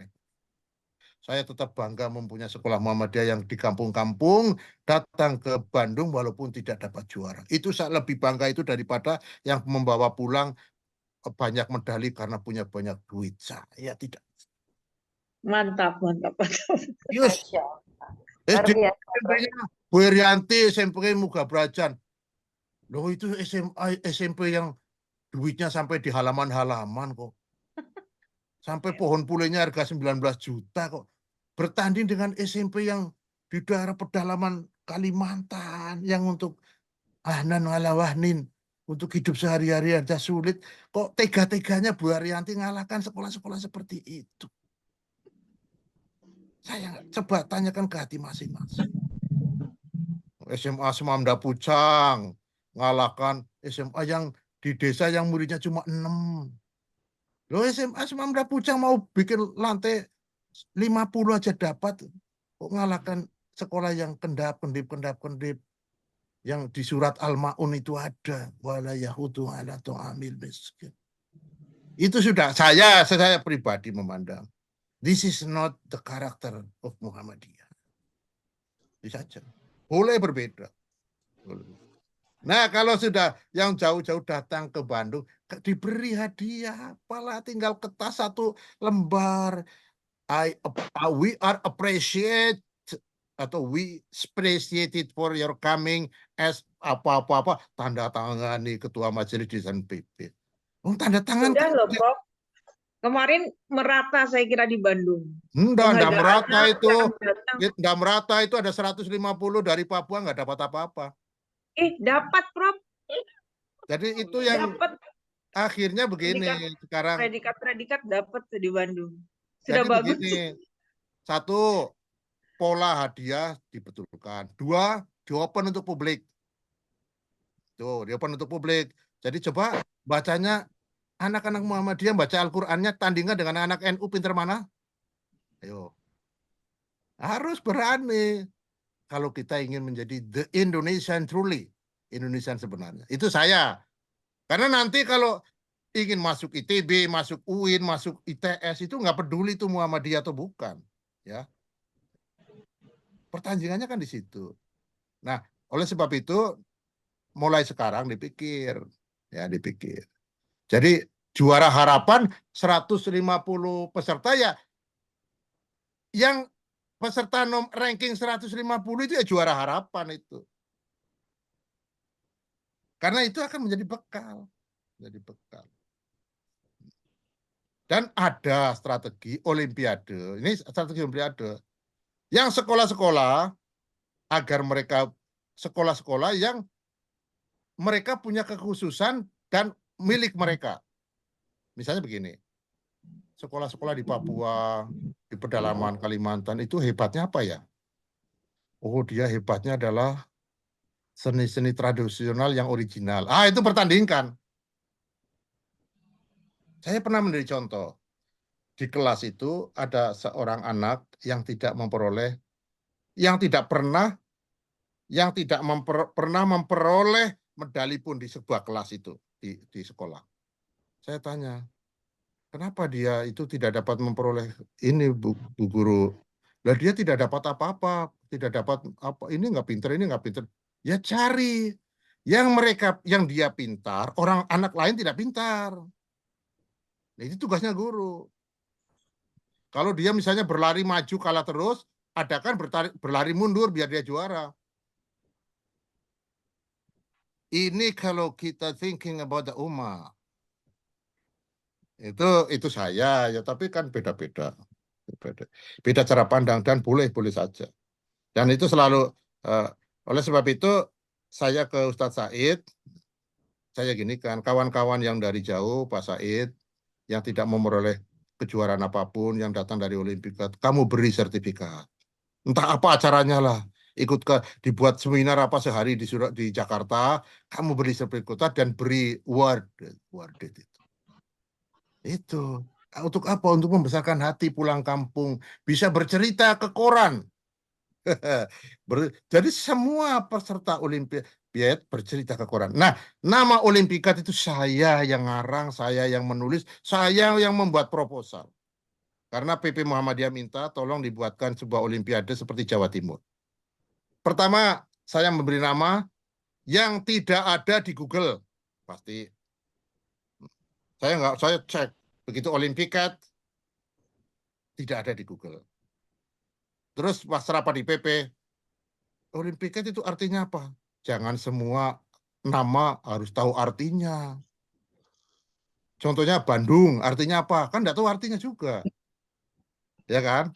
Saya tetap bangga mempunyai sekolah Muhammadiyah yang di kampung-kampung, datang ke Bandung walaupun tidak dapat juara. Itu saya lebih bangga itu daripada yang membawa pulang banyak medali karena punya banyak duit. Saya tidak. Mantap. Yes. SD Bu Herianti, SMP Muga Brajan. Loh itu SMP yang duitnya sampai di halaman-halaman kok. Sampai pohon pulenya harga 19 juta kok. Bertanding dengan SMP yang di daerah pedalaman Kalimantan, yang untuk ahnan walawahnin, untuk hidup sehari-hari aja sulit. Kok tega-teganya Bu Herianti ngalahkan sekolah-sekolah seperti itu? Saya coba tanyakan ke hati masing-masing. SMA Semamda Pucang ngalahkan SMA yang di desa yang muridnya cuma 6. Loh, SMA Semamda Pucang mau bikin lantai 50 aja dapat, kok ngalahkan sekolah yang kendap-kendip yang di surat Al-Maun itu ada, wala yahudu ala tu'amil miskin. Itu sudah saya pribadi memandang, this is not the character of Muhammadiyah. Bisa saja. Boleh berbeda. Nah, kalau sudah yang jauh-jauh datang ke Bandung, diberi hadiah, apalah tinggal kertas 1 lembar. We are appreciate atau we appreciated for your coming as apa-apa tanda tangani ketua majelis di PP. Tanda tangan Sudah loh, Prof. Kemarin merata saya kira di Bandung. Enggak merata itu. Enggak merata itu, ada 150 dari Papua enggak dapat apa-apa. Dapat, Prof. Jadi itu yang dapat. Akhirnya begini, sekarang predikat dapat di Bandung. Sudah jadi bagus. Begini, 1, pola hadiah dibetulkan. 2, di-open untuk publik. Tuh, di-open untuk publik. Jadi coba bacanya, anak-anak Muhammadiyah baca Al-Qur'annya tandingan dengan anak NU pinter mana? Ayo. Harus berani. Kalau kita ingin menjadi the Indonesian truly, Indonesian sebenarnya. Itu saya. Karena nanti kalau ingin masuk ITB, masuk UIN, masuk ITS, itu nggak peduli itu Muhammadiyah atau bukan. Ya. Pertandingannya kan di situ. Nah, oleh sebab itu, mulai sekarang dipikir. Ya, dipikir. Jadi, juara harapan 150 peserta ya, yang peserta ranking 150 itu ya juara harapan itu. Karena itu akan menjadi bekal. Dan ada strategi olimpiade. Ini strategi olimpiade. Yang sekolah-sekolah agar mereka sekolah-sekolah yang mereka punya kekhususan dan milik mereka. Misalnya begini. Sekolah-sekolah di Papua, di pedalaman Kalimantan itu hebatnya apa ya? Oh, dia hebatnya adalah seni-seni tradisional yang original. Itu pertandingkan. Saya pernah menjadi contoh. Di kelas itu ada seorang anak yang tidak memperoleh, yang tidak pernah memperoleh medali pun di sebuah kelas itu, di sekolah. Saya tanya, kenapa dia itu tidak dapat memperoleh ini, Bu Guru? Lah dia tidak dapat apa-apa, tidak dapat apa, ini nggak pinter, ini nggak pinter. Ya cari yang dia pintar, anak lain tidak pintar. Nah, itu tugasnya guru. Kalau dia misalnya berlari maju kalah terus, adakan berlari mundur biar dia juara. Ini kalau kita thinking about the ummah. Itu saya ya, tapi kan beda-beda. Beda cara pandang dan boleh-boleh saja. Dan itu selalu oleh sebab itu saya ke Ustadz Said, saya gini kan, kawan-kawan yang dari jauh, Pak Said, yang tidak memperoleh kejuaraan apapun, yang datang dari Olimpiade, kamu beri sertifikat. Entah apa acaranya lah, dibuat seminar apa sehari di Jakarta, kamu beri sertifikat dan beri award itu. Itu untuk apa? Untuk membesarkan hati pulang kampung, bisa bercerita ke koran. Jadi semua peserta Olimpiade bercerita ke koran. Nah, nama Olimpiade itu saya yang ngarang, saya yang menulis, saya yang membuat proposal. Karena PP Muhammadiyah minta tolong dibuatkan sebuah Olimpiade seperti Jawa Timur. Pertama, saya memberi nama yang tidak ada di Google. Pasti. Saya cek. Begitu Olimpiade, tidak ada di Google. Terus pas rapat di PP, Olimpiade itu artinya apa? Jangan semua nama harus tahu artinya. Contohnya Bandung, artinya apa? Kan nggak tahu artinya juga. Ya kan?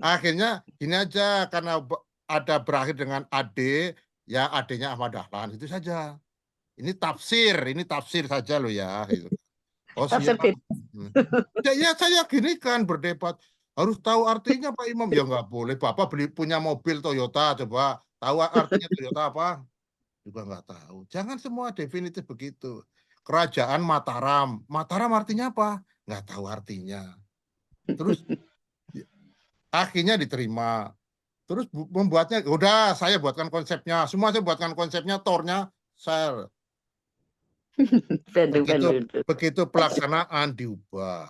Akhirnya gini aja, karena ada berakhir dengan AD, ya AD-nya Ahmad Dahlan, itu saja. Ini tafsir saja loh ya. Gitu. Oh siap. Ya saya gini kan berdebat. Harus tahu artinya Pak Imam. Ya nggak boleh. Bapak punya mobil Toyota, coba tahu artinya Toyota apa? Juga nggak tahu. Jangan semua definitif begitu. Kerajaan Mataram. Mataram artinya apa? Nggak tahu artinya. Terus akhirnya diterima. Terus membuatnya, udah saya buatkan konsepnya. Semua saya buatkan konsepnya, tornya saya. Begitu pelaksanaan diubah.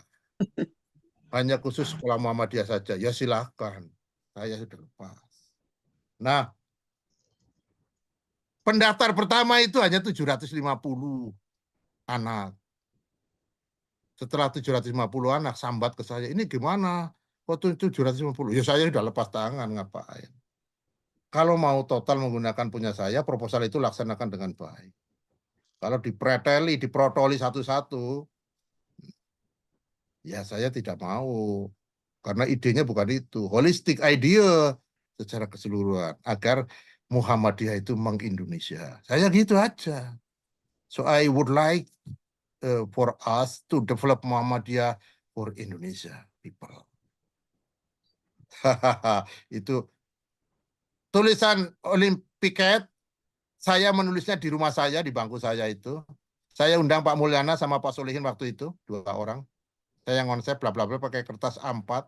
Hanya khusus sekolah Muhammadiyah saja. Ya silahkan. Saya sudah lepas. Nah, pendaftar pertama itu hanya 750 anak. Setelah 750 anak sambat ke saya, ini gimana? Kok 750? Ya saya sudah lepas tangan, ngapain? Kalau mau total menggunakan punya saya, proposal itu laksanakan dengan baik. Kalau diprotoli satu-satu, ya saya tidak mau. Karena idenya bukan itu. Holistic idea secara keseluruhan. Agar Muhammadiyah itu meng-Indonesia. Saya gitu aja. So I would like for us to develop Muhammadiyah for Indonesia people. Itu tulisan Olimpiade. Saya menulisnya di rumah saya, di bangku saya itu. Saya undang Pak Mulyana sama Pak Solihin waktu itu, 2 orang. Saya yang konsep bla bla bla pakai kertas A4,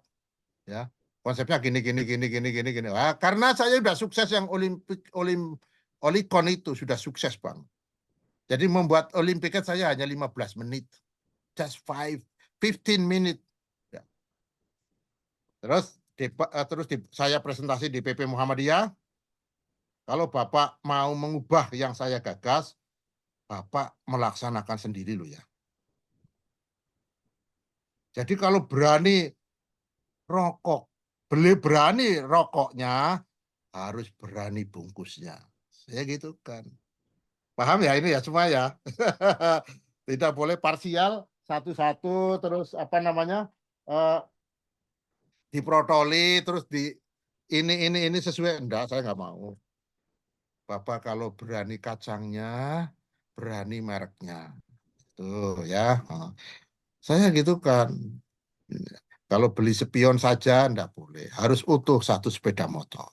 ya. Konsepnya gini. Karena saya sudah sukses yang Olicon itu sudah sukses, Bang. Jadi membuat Olimpiket saya hanya 15 menit. Just 15 minutes. Ya. Terus saya presentasi di PP Muhammadiyah. Kalau Bapak mau mengubah yang saya gagas, Bapak melaksanakan sendiri loh ya. Jadi kalau berani rokok, berani rokoknya, harus berani bungkusnya. Saya gitu kan. Paham ya ini ya semua ya. Tidak boleh parsial satu-satu terus diprotoli terus ini sesuai. Enggak, saya nggak mau. Bapak kalau berani kacangnya, berani mereknya. Tuh ya. Saya gitu kan. Kalau beli spion saja enggak boleh. Harus utuh satu sepeda motor.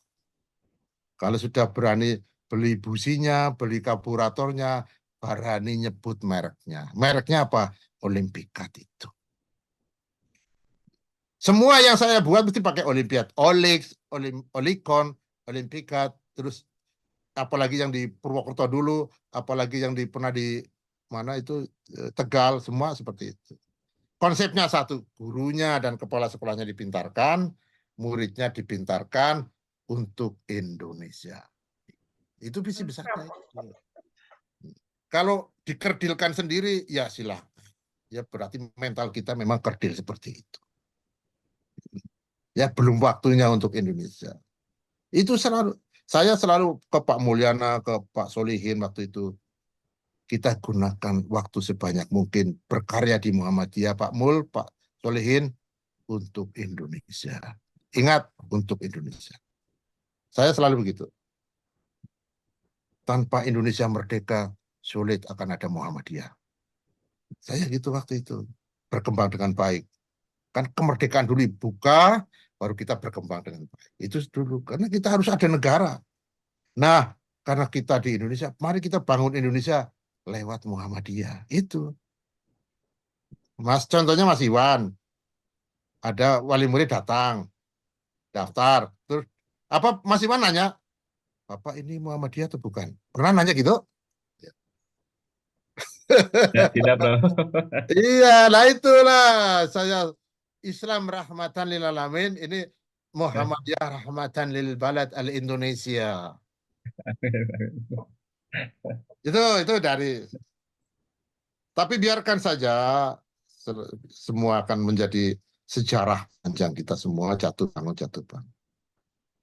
Kalau sudah berani beli businya, beli karburatornya, berani nyebut mereknya. Mereknya apa? Olimpikat itu. Semua yang saya buat mesti pakai Olimpiad. Olicon, Olimpikat, terus apalagi yang di Purwokerto dulu, apalagi yang pernah di mana itu Tegal, semua seperti itu. Konsepnya satu, gurunya dan kepala sekolahnya dipintarkan, muridnya dipintarkan untuk Indonesia. Itu visi besarnya. Kalau dikerdilkan sendiri, ya silahkan. Ya berarti mental kita memang kerdil seperti itu. Ya belum waktunya untuk Indonesia. Itu saya selalu ke Pak Mulyana, ke Pak Solihin waktu itu. Kita gunakan waktu sebanyak mungkin berkarya di Muhammadiyah, Pak Mul, Pak Solihin, untuk Indonesia. Ingat, untuk Indonesia. Saya selalu begitu. Tanpa Indonesia merdeka, sulit akan ada Muhammadiyah. Saya gitu waktu itu. Berkembang dengan baik. Kan kemerdekaan dulu dibuka, baru kita berkembang dengan baik. Itu dulu. Karena kita harus ada negara. Nah, karena kita di Indonesia, mari kita bangun Indonesia lewat Muhammadiyah. Itu. Contohnya Mas Iwan. Ada wali murid datang. Daftar. Terus, apa Mas Iwan nanya? Bapak ini Muhammadiyah atau bukan? Pernah nanya gitu? Ya, tidak, Bro. Iya, nah itulah saya Islam rahmatan lil alamin, ini Muhammadiyah rahmatan lil balad al Indonesia. Itu dari. Tapi biarkan saja semua akan menjadi sejarah panjang kita semua jatuh bangun.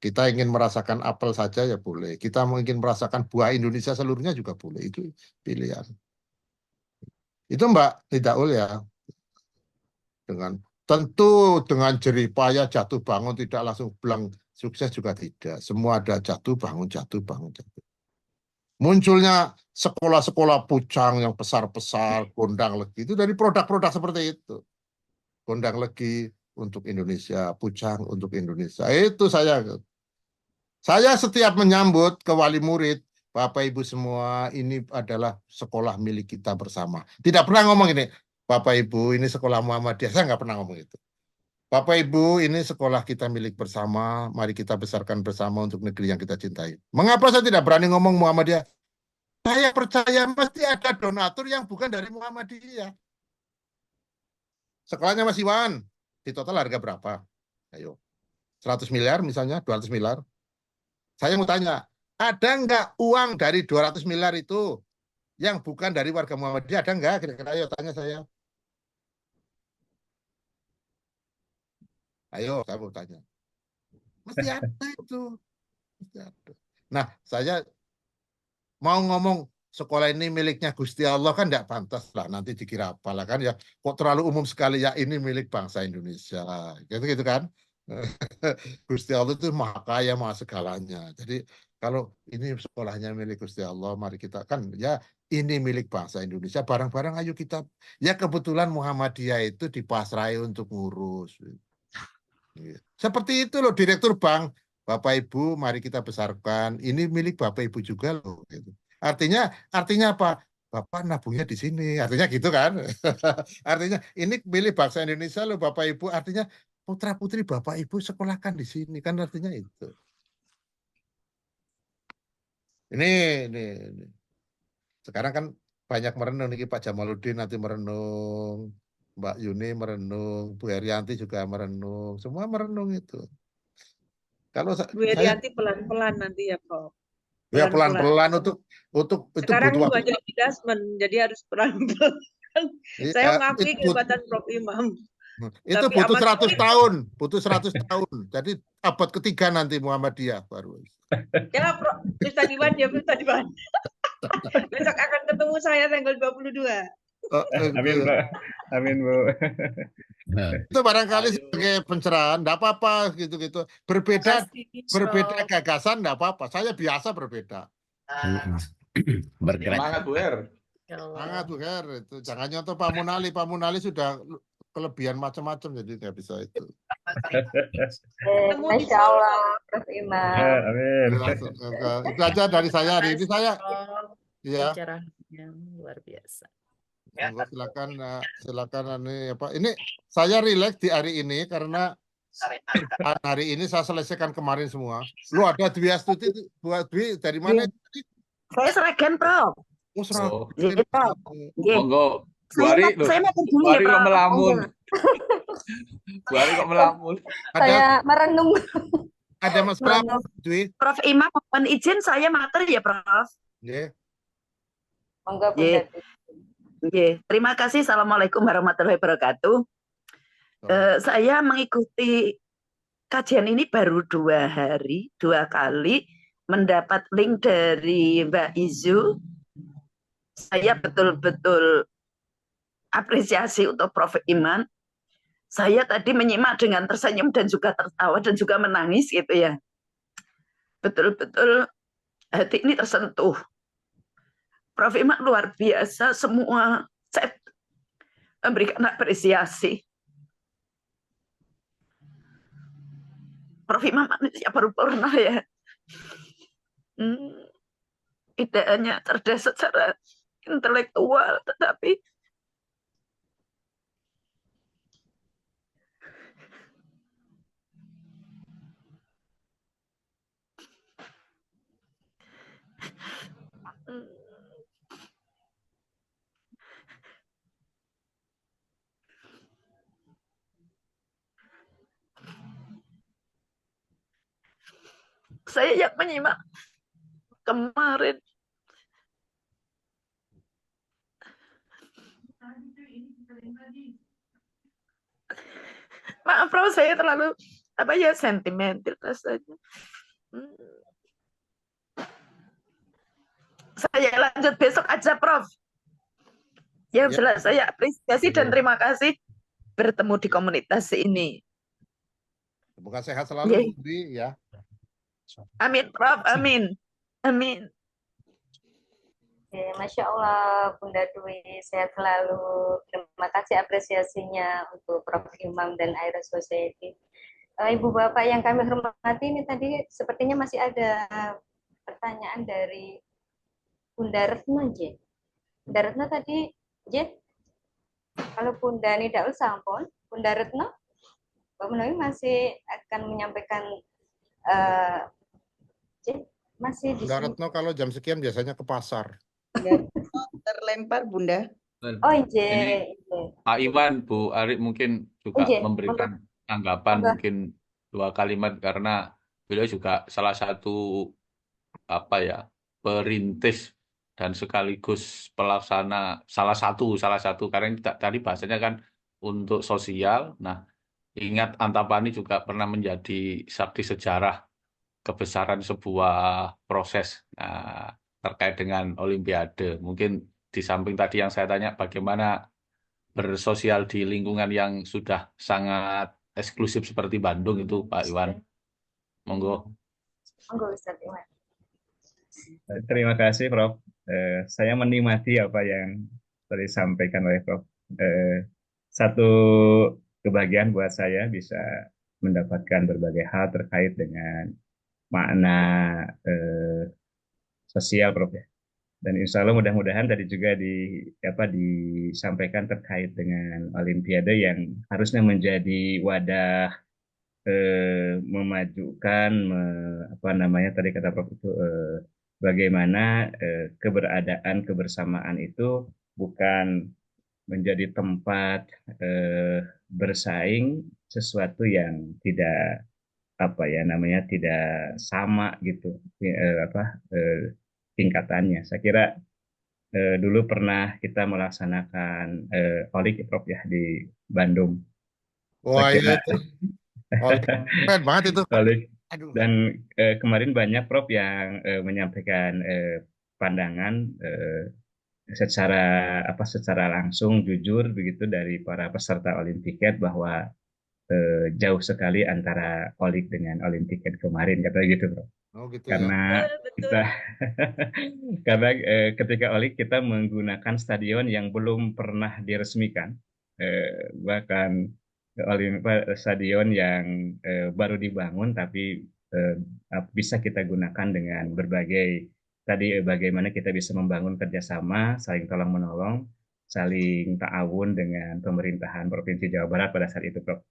Kita ingin merasakan apel saja ya boleh. Kita ingin merasakan buah Indonesia seluruhnya juga boleh. Itu pilihan. Itu Mbak Nidaul ya. Tentu dengan jerih payah jatuh bangun tidak langsung bilang sukses juga tidak. Semua ada jatuh bangun. Munculnya sekolah-sekolah pucang yang besar-besar, Gondang Legi, itu dari produk-produk seperti itu. Gondang Legi untuk Indonesia, pucang untuk Indonesia. Itu saya setiap menyambut ke wali murid, Bapak Ibu semua, ini adalah sekolah milik kita bersama. Tidak pernah ngomong ini, Bapak Ibu ini sekolah Muhammadiyah, saya nggak pernah ngomong itu. Bapak Ibu ini sekolah kita milik bersama, mari kita besarkan bersama untuk negeri yang kita cintai. Mengapa saya tidak berani ngomong Muhammadiyah? Saya percaya mesti ada donatur yang bukan dari Muhammadiyah. Sekolahnya Mas Iwan, di total harga berapa? Ayo, 100 miliar misalnya, 200 miliar. Saya mau tanya, ada nggak uang dari 200 miliar itu yang bukan dari warga Muhammadiyah? Ada nggak? Kira-kira ayo tanya saya. Ayo, saya mau tanya. Mesti ada itu. Mesti ada. Nah, saya mau ngomong sekolah ini miliknya Gusti Allah kan tidak pantas lah. Nanti dikira apalah kan ya. Kok terlalu umum sekali ya ini milik bangsa Indonesia. Gitu kan. Gusti Allah itu maha kaya, maha segalanya. Jadi kalau ini sekolahnya milik Gusti Allah, mari kita kan ya ini milik bangsa Indonesia. Barang-barang ayo kita. Ya kebetulan Muhammadiyah itu dipasrai untuk ngurus. Seperti itu loh Direktur Bank. Bapak Ibu, mari kita besarkan. Ini milik Bapak Ibu juga loh. Artinya apa? Bapak nabungnya di sini. Artinya gitu kan? Artinya ini milik bangsa Indonesia loh Bapak Ibu. Artinya putra-putri Bapak Ibu sekolahkan di sini, kan artinya itu. Ini. Sekarang kan banyak merenung nih Pak Jamaluddin nanti merenung, Mbak Yuni merenung, Bu Herianti juga merenung, semua merenung itu. Kalau Bu saya Herianti pelan-pelan nanti ya, Prof. ya Pelan-pelan. pelan-pelan untuk itu Sekarang butuh ini waktu. banyak adjustment, jadi harus pelan-pelan. Iya, Saya mengakui itu kehebatan Prof. Imam. itu Tapi butuh amat 100 tahun, butuh 100 tahun. Jadi abad ketiga nanti Muhammadiyah baru. ya, Prof. Ustaz Iwan ya, Ustaz Iwan. Besok akan ketemu saya tanggal 22. Amin, Bro. Amin, Bu. Itu barangkali sebagai pencerahan, enggak apa-apa gitu-gitu. Berbeda Prof. gagasan enggak apa-apa. Saya biasa berbeda. Bergerak. Semangat, Bu Her. Ya Allah. Sangat Bu Her, itu jangan nyontoh Pak Munali. Pak Munali sudah kelebihan macam-macam jadi nggak bisa itu. Masya Allah, Prof. Imam. Amin. Itu aja dari saya hari ini. Saya ya Pencerahannya luar biasa. monggo silakan ini saya rileks di hari ini karena hari ini saya selesaikan kemarin semua. Lu ada Dwi Astuti, buat Dwi dari mana? Saya Sragen, Prof. Oh, Sragen. Nggih, Prof. Nggih. Monggo. Bu Ari, Saya mau Bu kunjungi Ari ya, kok Prof. melamun. Bu Ari kok melamun. Saya merenung. Ada Mas Prof, Dwi. Prof Imam, mohon izin saya materi ya, Prof. Nggih. Monggo, Nggih. Bunda. Nggih. Terima kasih. Assalamualaikum warahmatullahi wabarakatuh. Saya mengikuti kajian ini baru 2 hari, 2 kali mendapat link dari Mbak Izu. Saya betul-betul apresiasi untuk Prof Iman. Saya tadi menyimak dengan tersenyum dan juga tertawa dan juga menangis gitu ya. Betul-betul hati ini tersentuh. Prof Iman luar biasa, semua saya memberikan apresiasi. Prof Imam manusia paripurna ya. Tidak hanya cerdas secara intelektual, tetapi saya yang menyimak kemarin. Maaf Prof, saya terlalu sentimental rasanya. Saya lanjut besok aja Prof. Yang jelas saya apresiasi dan terima kasih bertemu di komunitas ini. Semoga sehat selalu Bu Dwi ya. Amin Prof, amin. Amin. Masya Allah, Bunda Dwi, sehat selalu. Terima kasih apresiasinya untuk Prof. Imam dan Aira Society. Ibu Bapak yang kami hormati, ini tadi sepertinya masih ada pertanyaan dari Bunda Retno, J. Bunda Retno tadi, J. Kalau Bunda Nidaul sampun, Bunda Retno, Mbak Menawi masih akan menyampaikan J. Masih di Bunda Retno kalau jam sekian biasanya ke pasar. Terlempar Bunda. Oh iya. Pak Iwan, Bu Ari mungkin juga memberikan tanggapan mungkin 2 kalimat karena beliau juga salah satu perintis dan sekaligus pelaksana salah satu karena tadi bahasanya kan untuk sosial. Nah, ingat Antapani juga pernah menjadi saksi sejarah kebesaran sebuah proses terkait dengan Olimpiade. Mungkin di samping tadi yang saya tanya bagaimana bersosial di lingkungan yang sudah sangat eksklusif seperti Bandung itu Pak Iwan. Monggo. Monggo Ustaz Iwan. Terima kasih Prof. Saya menikmati apa yang tadi disampaikan oleh Prof. Satu kebahagiaan buat saya bisa mendapatkan berbagai hal terkait dengan makna sosial Prof ya. Dan insya Allah mudah-mudahan tadi juga disampaikan terkait dengan Olimpiade yang harusnya menjadi wadah memajukan apa namanya tadi kata Prof itu bagaimana keberadaan kebersamaan itu bukan menjadi tempat bersaing sesuatu yang tidak apa ya namanya tidak sama gitu tingkatannya. Saya kira dulu pernah kita melaksanakan Olik Prof ya di Bandung. Wah, Saya iya kira itu. Oh, keren banget itu. Olik Aduh. dan kemarin banyak Prof yang menyampaikan pandangan secara langsung jujur begitu dari para peserta Olimpiade bahwa jauh sekali antara Olik dengan Olimpiade kemarin katanya gitu Bro. Oh gitu ya. Karena Betul. kita karena ketika Olik kita menggunakan stadion yang belum pernah diresmikan, bahkan stadion yang baru dibangun tapi bisa kita gunakan dengan berbagai bagaimana kita bisa membangun kerjasama, saling tolong menolong, saling ta'awun dengan pemerintahan Provinsi Jawa Barat pada saat itu, Prof.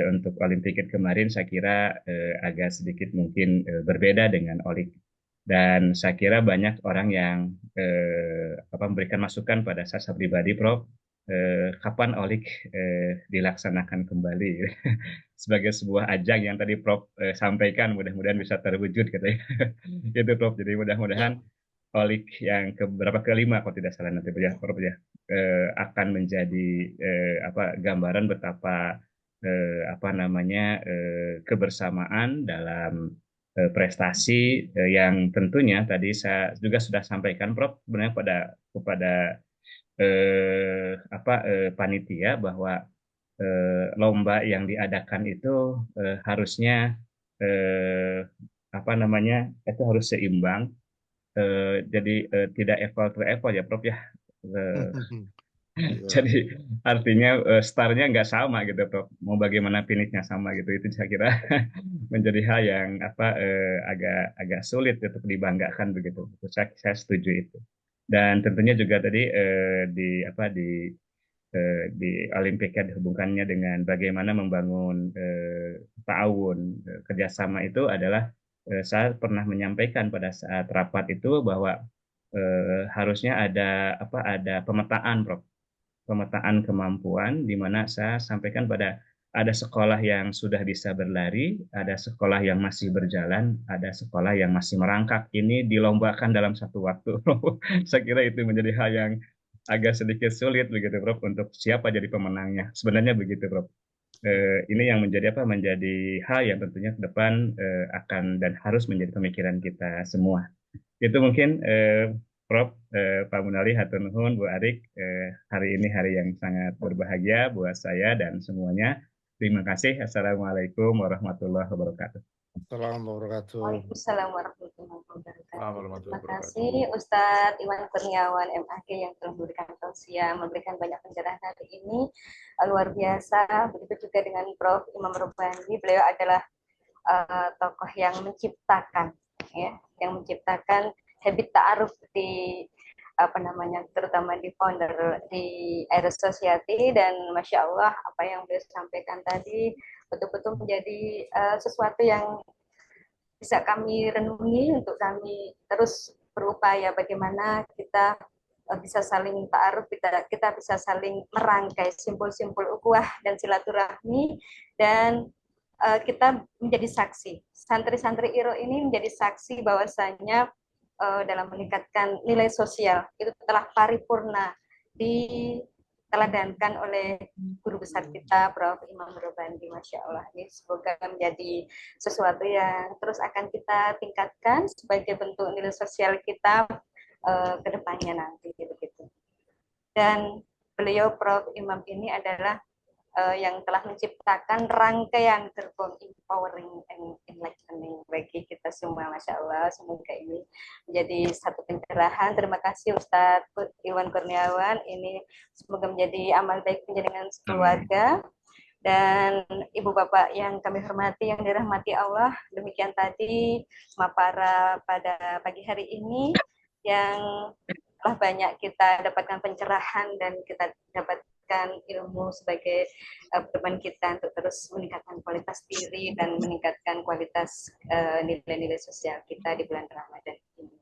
Untuk Olimpiade kemarin saya kira agak sedikit mungkin berbeda dengan Olik, dan saya kira banyak orang yang memberikan masukan pada saya pribadi, Prof. Kapan Olik dilaksanakan kembali sebagai sebuah ajang yang tadi Prof sampaikan, mudah-mudahan bisa terwujud katanya. Gitu Prof. Jadi mudah-mudahan Olik yang kelima kalau tidak salah nanti ya Prof ya akan menjadi gambaran betapa kebersamaan dalam prestasi yang tentunya tadi saya juga sudah sampaikan Prof sebenarnya kepada panitia bahwa lomba yang diadakan itu harusnya itu harus seimbang, jadi tidak apple to apple ya Prof ya. Jadi artinya startnya nggak sama gitu Prof. Mau bagaimana finishnya sama gitu, itu saya kira menjadi hal yang agak sulit untuk dibanggakan begitu. Saya setuju itu. Dan tentunya juga tadi di Olimpiade dihubungkannya dengan bagaimana membangun ta'awun, kerjasama itu adalah saya pernah menyampaikan pada saat rapat itu bahwa harusnya ada pemetaan Prof. Pemetaan kemampuan di mana saya sampaikan ada sekolah yang sudah bisa berlari, ada sekolah yang masih berjalan, ada sekolah yang masih merangkak. Ini dilombakan dalam satu waktu. Saya kira itu menjadi hal yang agak sedikit sulit begitu Prof untuk siapa jadi pemenangnya. Sebenarnya begitu Prof. Ini yang menjadi hal yang tentunya ke depan akan dan harus menjadi pemikiran kita semua. Itu mungkin Prof, Pak Munali, hatur nuhun, Bu Arik, hari ini hari yang sangat berbahagia buat saya dan semuanya. Terima kasih. Assalamualaikum warahmatullahi wabarakatuh. Assalamualaikum warahmatullahi wabarakatuh. Waalaikumsalam warahmatullahi wabarakatuh. Terima kasih Ustadz Iwan Kurniawan MAG yang telah memberikan tausiah, memberikan banyak pencerahan hari ini. Luar biasa. Begitu juga dengan Prof Imam Robani. Beliau adalah tokoh yang menciptakan habit ta'aruf di terutama di founder di Aero Society, dan Masya Allah apa yang beliau sampaikan tadi betul-betul menjadi sesuatu yang bisa kami renungi untuk kami terus berupaya bagaimana kita bisa saling ta'aruf, kita bisa saling merangkai simpul-simpul ukhuwah dan silaturahmi, dan kita menjadi saksi. Santri-santri IRO ini menjadi saksi bahwasanya dalam meningkatkan nilai sosial itu telah paripurna diteladankan oleh guru besar kita Prof Imam Robani. Masya Allah, ini semoga menjadi sesuatu yang terus akan kita tingkatkan sebagai bentuk nilai sosial kita ke depannya nanti begitu. Dan beliau Prof Imam ini adalah yang telah menciptakan rangkaian gerbong empowering and enlightening bagi kita semua. Masya Allah, semoga ini menjadi satu pencerahan. Terima kasih Ustadz Iwan Kurniawan, ini semoga menjadi amal baik penjenengan sekeluarga. Dan Ibu Bapak yang kami hormati, yang dirahmati Allah, demikian tadi Mapara pada pagi hari ini. yang telah banyak kita dapatkan pencerahan dan kita dapatkan ilmu sebagai teman kita untuk terus meningkatkan kualitas diri dan meningkatkan kualitas nilai-nilai sosial kita di bulan Ramadan ini.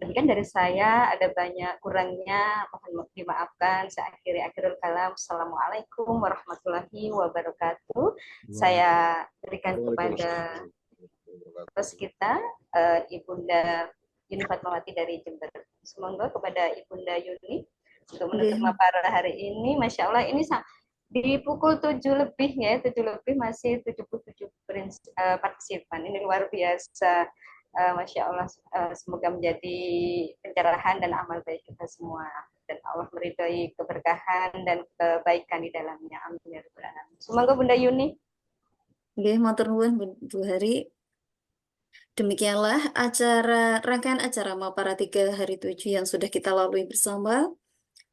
Demikian dari saya, ada banyak kurangnya, mohon dimaafkan. Saya akhirul kalam. Assalamualaikum warahmatullahi wabarakatuh. Saya berikan kepada host kita, Ibunda Yuni Fatmawati dari Jember. Semoga kepada Ibunda Yuni untuk menutup mapara hari ini. Masya Allah, ini di pukul 7 lebih ya, 7 lebih masih 77 partisipan. Ini luar biasa. Masya Allah, semoga menjadi pencerahan dan amal baik kita semua. Dan Allah meridhai keberkahan dan kebaikan di dalamnya. Amin ya rabbal alamin. Semoga Bunda Yuni. Nggih, matur nuwun Bu Hari. Demikianlah rangkaian acara Mapara 3 hari 7 yang sudah kita lalui bersama.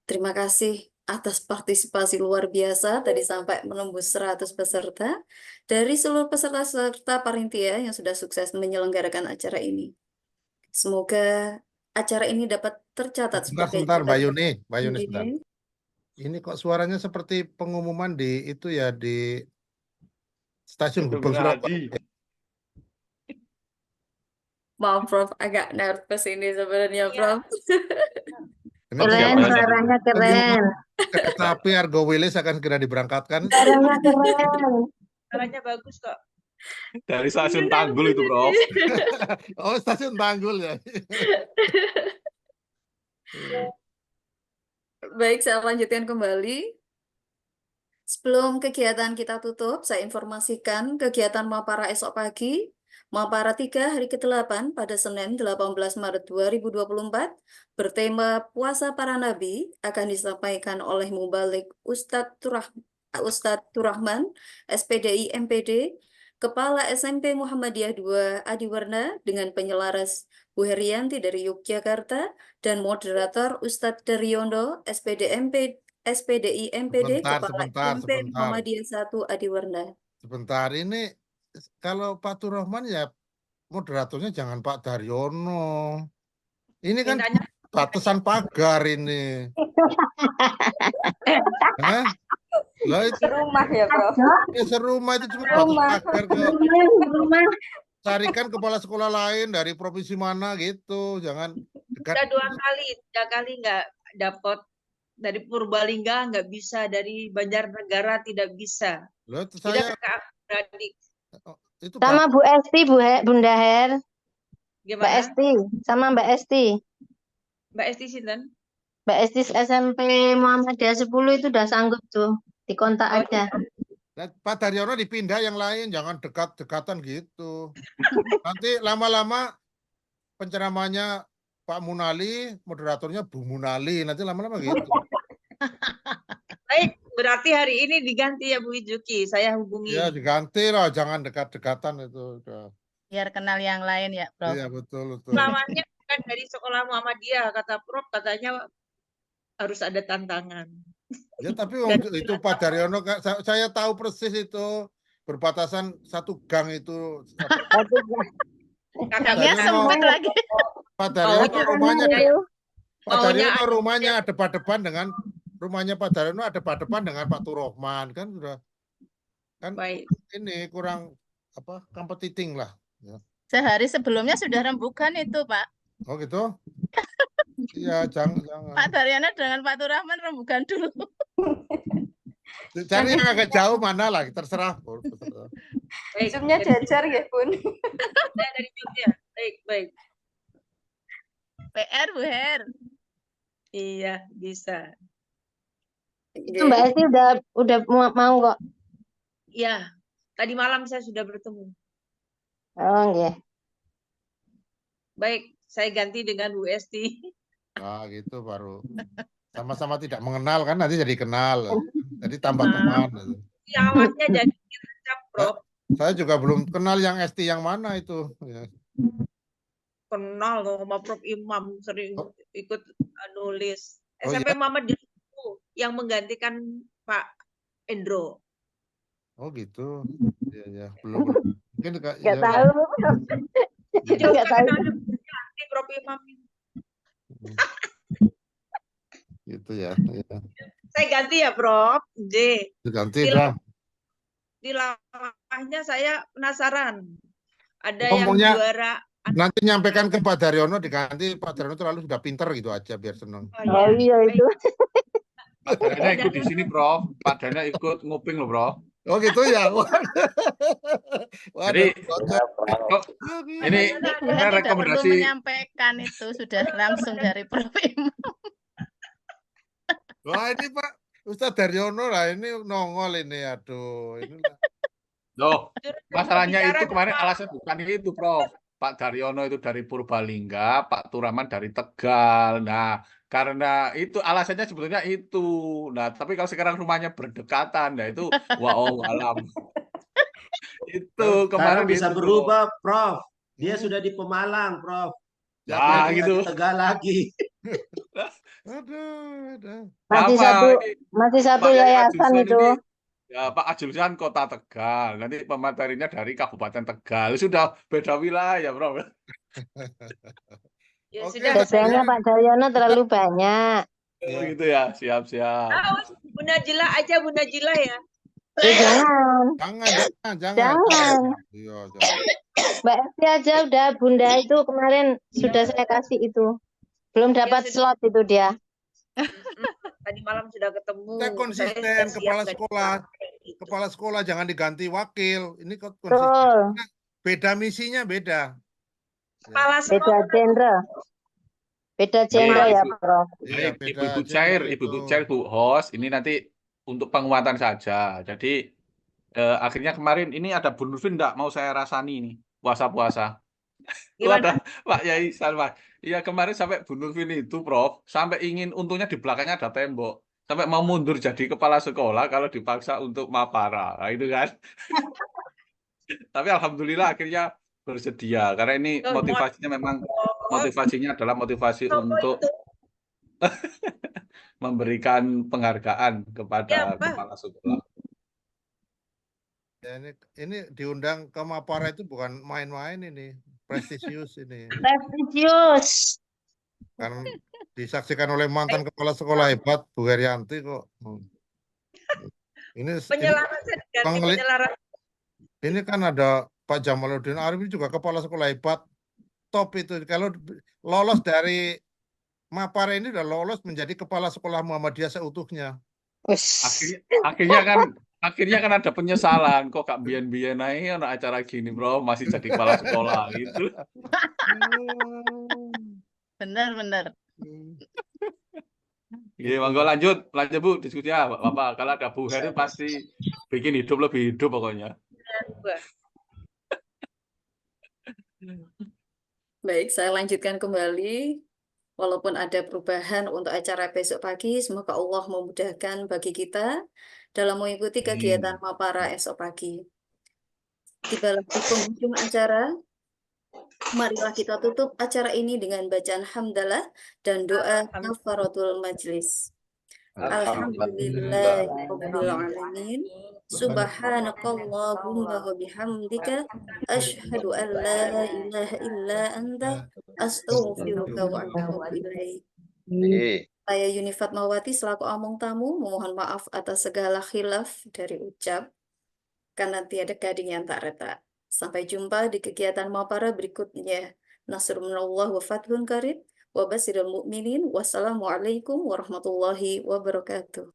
Terima kasih atas partisipasi luar biasa, tadi sampai menembus 100 peserta dari seluruh peserta panitia yang sudah sukses menyelenggarakan acara ini. Semoga acara ini dapat tercatat sebagai Sebentar, Mbak Yuni sebentar. ini. Ini kok suaranya seperti pengumuman di itu ya, di stasiun Gubeng Surabaya. Maaf Prof, agak nervous ini sebenarnya Prof. Keren, suaranya keren. Kereta api Argo Wilis akan segera diberangkatkan. Suaranya keren. Suaranya bagus kok. Dari stasiun Tanggul itu, Prof. Oh, stasiun Tanggul ya. Baik, saya lanjutkan kembali. Sebelum kegiatan kita tutup, saya informasikan kegiatan Mapara esok pagi. Mapara 3 hari ke-8 pada Senin 18 Maret 2024 bertema Puasa Para Nabi akan disampaikan oleh Mubalik Ustadz Turrahman, SPDI MPD, Kepala SMP Muhammadiyah 2 Adiwarna dengan penyelaras Bu Herianti dari Yogyakarta dan moderator Ustadz Daryono, SPDI MPD, Kepala SMP Muhammadiyah 1 Adiwarna. Sebentar, ini kalau Pak Turrahman ya moderatornya jangan Pak Daryono. Ini kan batasan pagar ini. Hah? Lah itu Serumah ya, Prof. Ya serumah itu cuma batas pagar kok. Carikan kepala sekolah lain dari provinsi mana gitu, jangan dekat. Udah 2 kali nggak dapat dari Purbalingga, nggak bisa, dari Banjarnegara tidak bisa. Loh, Tidak adik. Itu sama Bu Esti, Bunda Her. Gimana? Mbak Esti, sama Mbak Esti. Mbak Esti sinten? Mbak Esti SMP Muhammadiyah 10 itu udah sanggup tuh, dikontak aja. Pak Daryono dipindah yang lain, jangan dekat-dekatan gitu. Nanti lama-lama penceramahnya Pak Munali, moderatornya Bu Munali, nanti lama-lama gitu. Baik, berarti hari ini diganti ya Bu Ijuki, saya hubungi. Ya diganti lah, jangan dekat-dekatan itu. Biar kenal yang lain ya, Prof. Iya betul. Namanya kan dari sekolah Muhammadiyah, kata Prof, katanya harus ada tantangan. Ya tapi itu Pak Daryono, saya tahu persis itu berbatasan satu gang itu. Gangnya sempit lagi. Pak Daryono rumahnya depan-depan dengan rumahnya Pak Daryono, ada depan dengan Pak Turrahman, kan sudah kan. Baik. Ini kurang apa competing lah. Ya. Sehari sebelumnya sudah rembukan itu, Pak. Oh gitu? Iya, jangan. Pak Daryono dengan Pak Turrahman rembukan dulu. Cari yang agak jauh mana lah, terserah. Zoom-nya jajar ya, Bun. Dari Jogja. Baik. PR, Bu Her. Iya, bisa. Itu Mbak Esti udah mau kok. Iya, tadi malam saya sudah bertemu. Oh, nggih. Baik, saya ganti dengan Bu Esti. Nah, gitu baru. Sama-sama tidak mengenal kan, nanti jadi kenal. Jadi tambah teman. Ya, awalnya jadi kita, Prof. Saya juga belum kenal yang Esti yang mana itu. Ya. Kenal sama Prof Imam, sering ikut nulis. SMP Muhammadiyah yang menggantikan Pak Endro. Oh gitu. Ya. Belum. Mungkin Nggak tahu. Jadi nggak tahu. Prof Imam. Gitu ya. Saya ganti ya, Prof. J. Diganti Di dah. lawahnya saya penasaran. Ada Oh, yang maunya juara. nanti nyampaikan ke Pak Daryono, diganti Pak Daryono terlalu sudah pinter gitu aja biar seneng. Oh iya itu. Pak Dana ikut di sini, Prof. Pak Dana ikut nguping loh, Prof. Oh gitu ya. Jadi Waduh, ini Bunda saya tidak perlu rekomendasi. menyampaikan itu, sudah langsung dari Prof. Imam. wah ini Pak Ustadz Daryono lah ini nongol ini, aduh. Inilah. Loh, masalahnya Bicara itu kemarin Pak. alasan bukan itu, Prof. Pak Daryono itu dari Purbalingga, Pak Turaman dari Tegal. Nah, karena itu alasannya sebetulnya itu. Nah, tapi kalau sekarang rumahnya berdekatan, nah itu wallahu alam. Itu Sekarang kemarin bisa itu, berubah, Prof. Dia sudah di Pemalang, Prof. Nah, Dia gitu. di Tegal lagi. Aduh. Masih Sama satu ini masih satu Pak Yaya yayasan Julson itu. ini, ya, Pak Ajulsan Kota Tegal. Nanti pematerinya dari Kabupaten Tegal. Sudah beda wilayah, Bro. Ya Oke, sudah. Bedanya Pak Daryono terlalu banyak. Oh, gitu ya. Siap-siap. Bu Najila aja, Bu Najila ya. Jangan. Jangan. Iya, jangan. Mbak Esti aja udah Bunda itu kemarin sudah saya kasih itu. Belum dapat slot itu dia. Tadi malam sudah ketemu. Kita konsisten, Saya siap kepala nggak sekolah. dipakai. Kepala sekolah jangan diganti wakil. Ini kok Betul. konsisten. Beda misinya beda. Kepala Beda sekolah. genre. Beda genre ya, Prof. Iya, Baik, beda Ibu-ibu gender cair, itu. Ibu-ibu cair, Bu host, ini nanti untuk penguatan saja. Jadi akhirnya kemarin ini ada Bu Nurfin enggak mau saya rasani nih puasa-puasa. Itu ada Pak Yai Salma. Iya kemarin sampai Bu Nurfin itu, Prof, sampai ingin untungnya di belakangnya ada tembok. Sampai mau mundur jadi kepala sekolah kalau dipaksa untuk mapara. Nah, itu kan. Tapi alhamdulillah akhirnya bersedia karena ini motivasinya memang motivasinya adalah motivasi untuk memberikan penghargaan kepada kepala sekolah. Ya, ini diundang ke Mapara itu bukan main-main ini, prestisius ini. Prestisius. Kan disaksikan oleh mantan kepala sekolah hebat Bu Herianti kok. Ini ini kan ada Pak Jamaluddin Arif juga kepala sekolah hebat top itu. Kalau lolos dari Mapara ini udah lolos menjadi kepala sekolah Muhammadiyah seutuhnya. Akhirnya kan ada penyesalan kok Kak Bian naik anak acara gini, Bro, masih jadi kepala sekolah gitu. Benar. Iya, monggo lanjut Bu diskusinya, Bapak. Kalau ada Bu Heri pasti bikin hidup lebih hidup pokoknya. Baik, saya lanjutkan kembali. Walaupun ada perubahan untuk acara besok pagi, semoga Allah memudahkan bagi kita dalam mengikuti kegiatan Mapara esok pagi. Tibalah di penghujung acara, marilah kita tutup acara ini dengan bacaan hamdalah dan doa kafaratul majlis. Alhamdulillahirabbil alamin. Subhanakallahumma wa bihamdika asyhadu an la ilaha illa anta astaghfiruka wa atubu ilaik. Saya Yuni Fatmawati selaku among tamu memohon maaf atas segala khilaf dari ucap karena tiada gading yang tak retak. Sampai jumpa di kegiatan Mapara berikutnya. Nasrullah wa fathun qarib wa basirul mu'minin. Wassalamualaikum warahmatullahi wabarakatuh.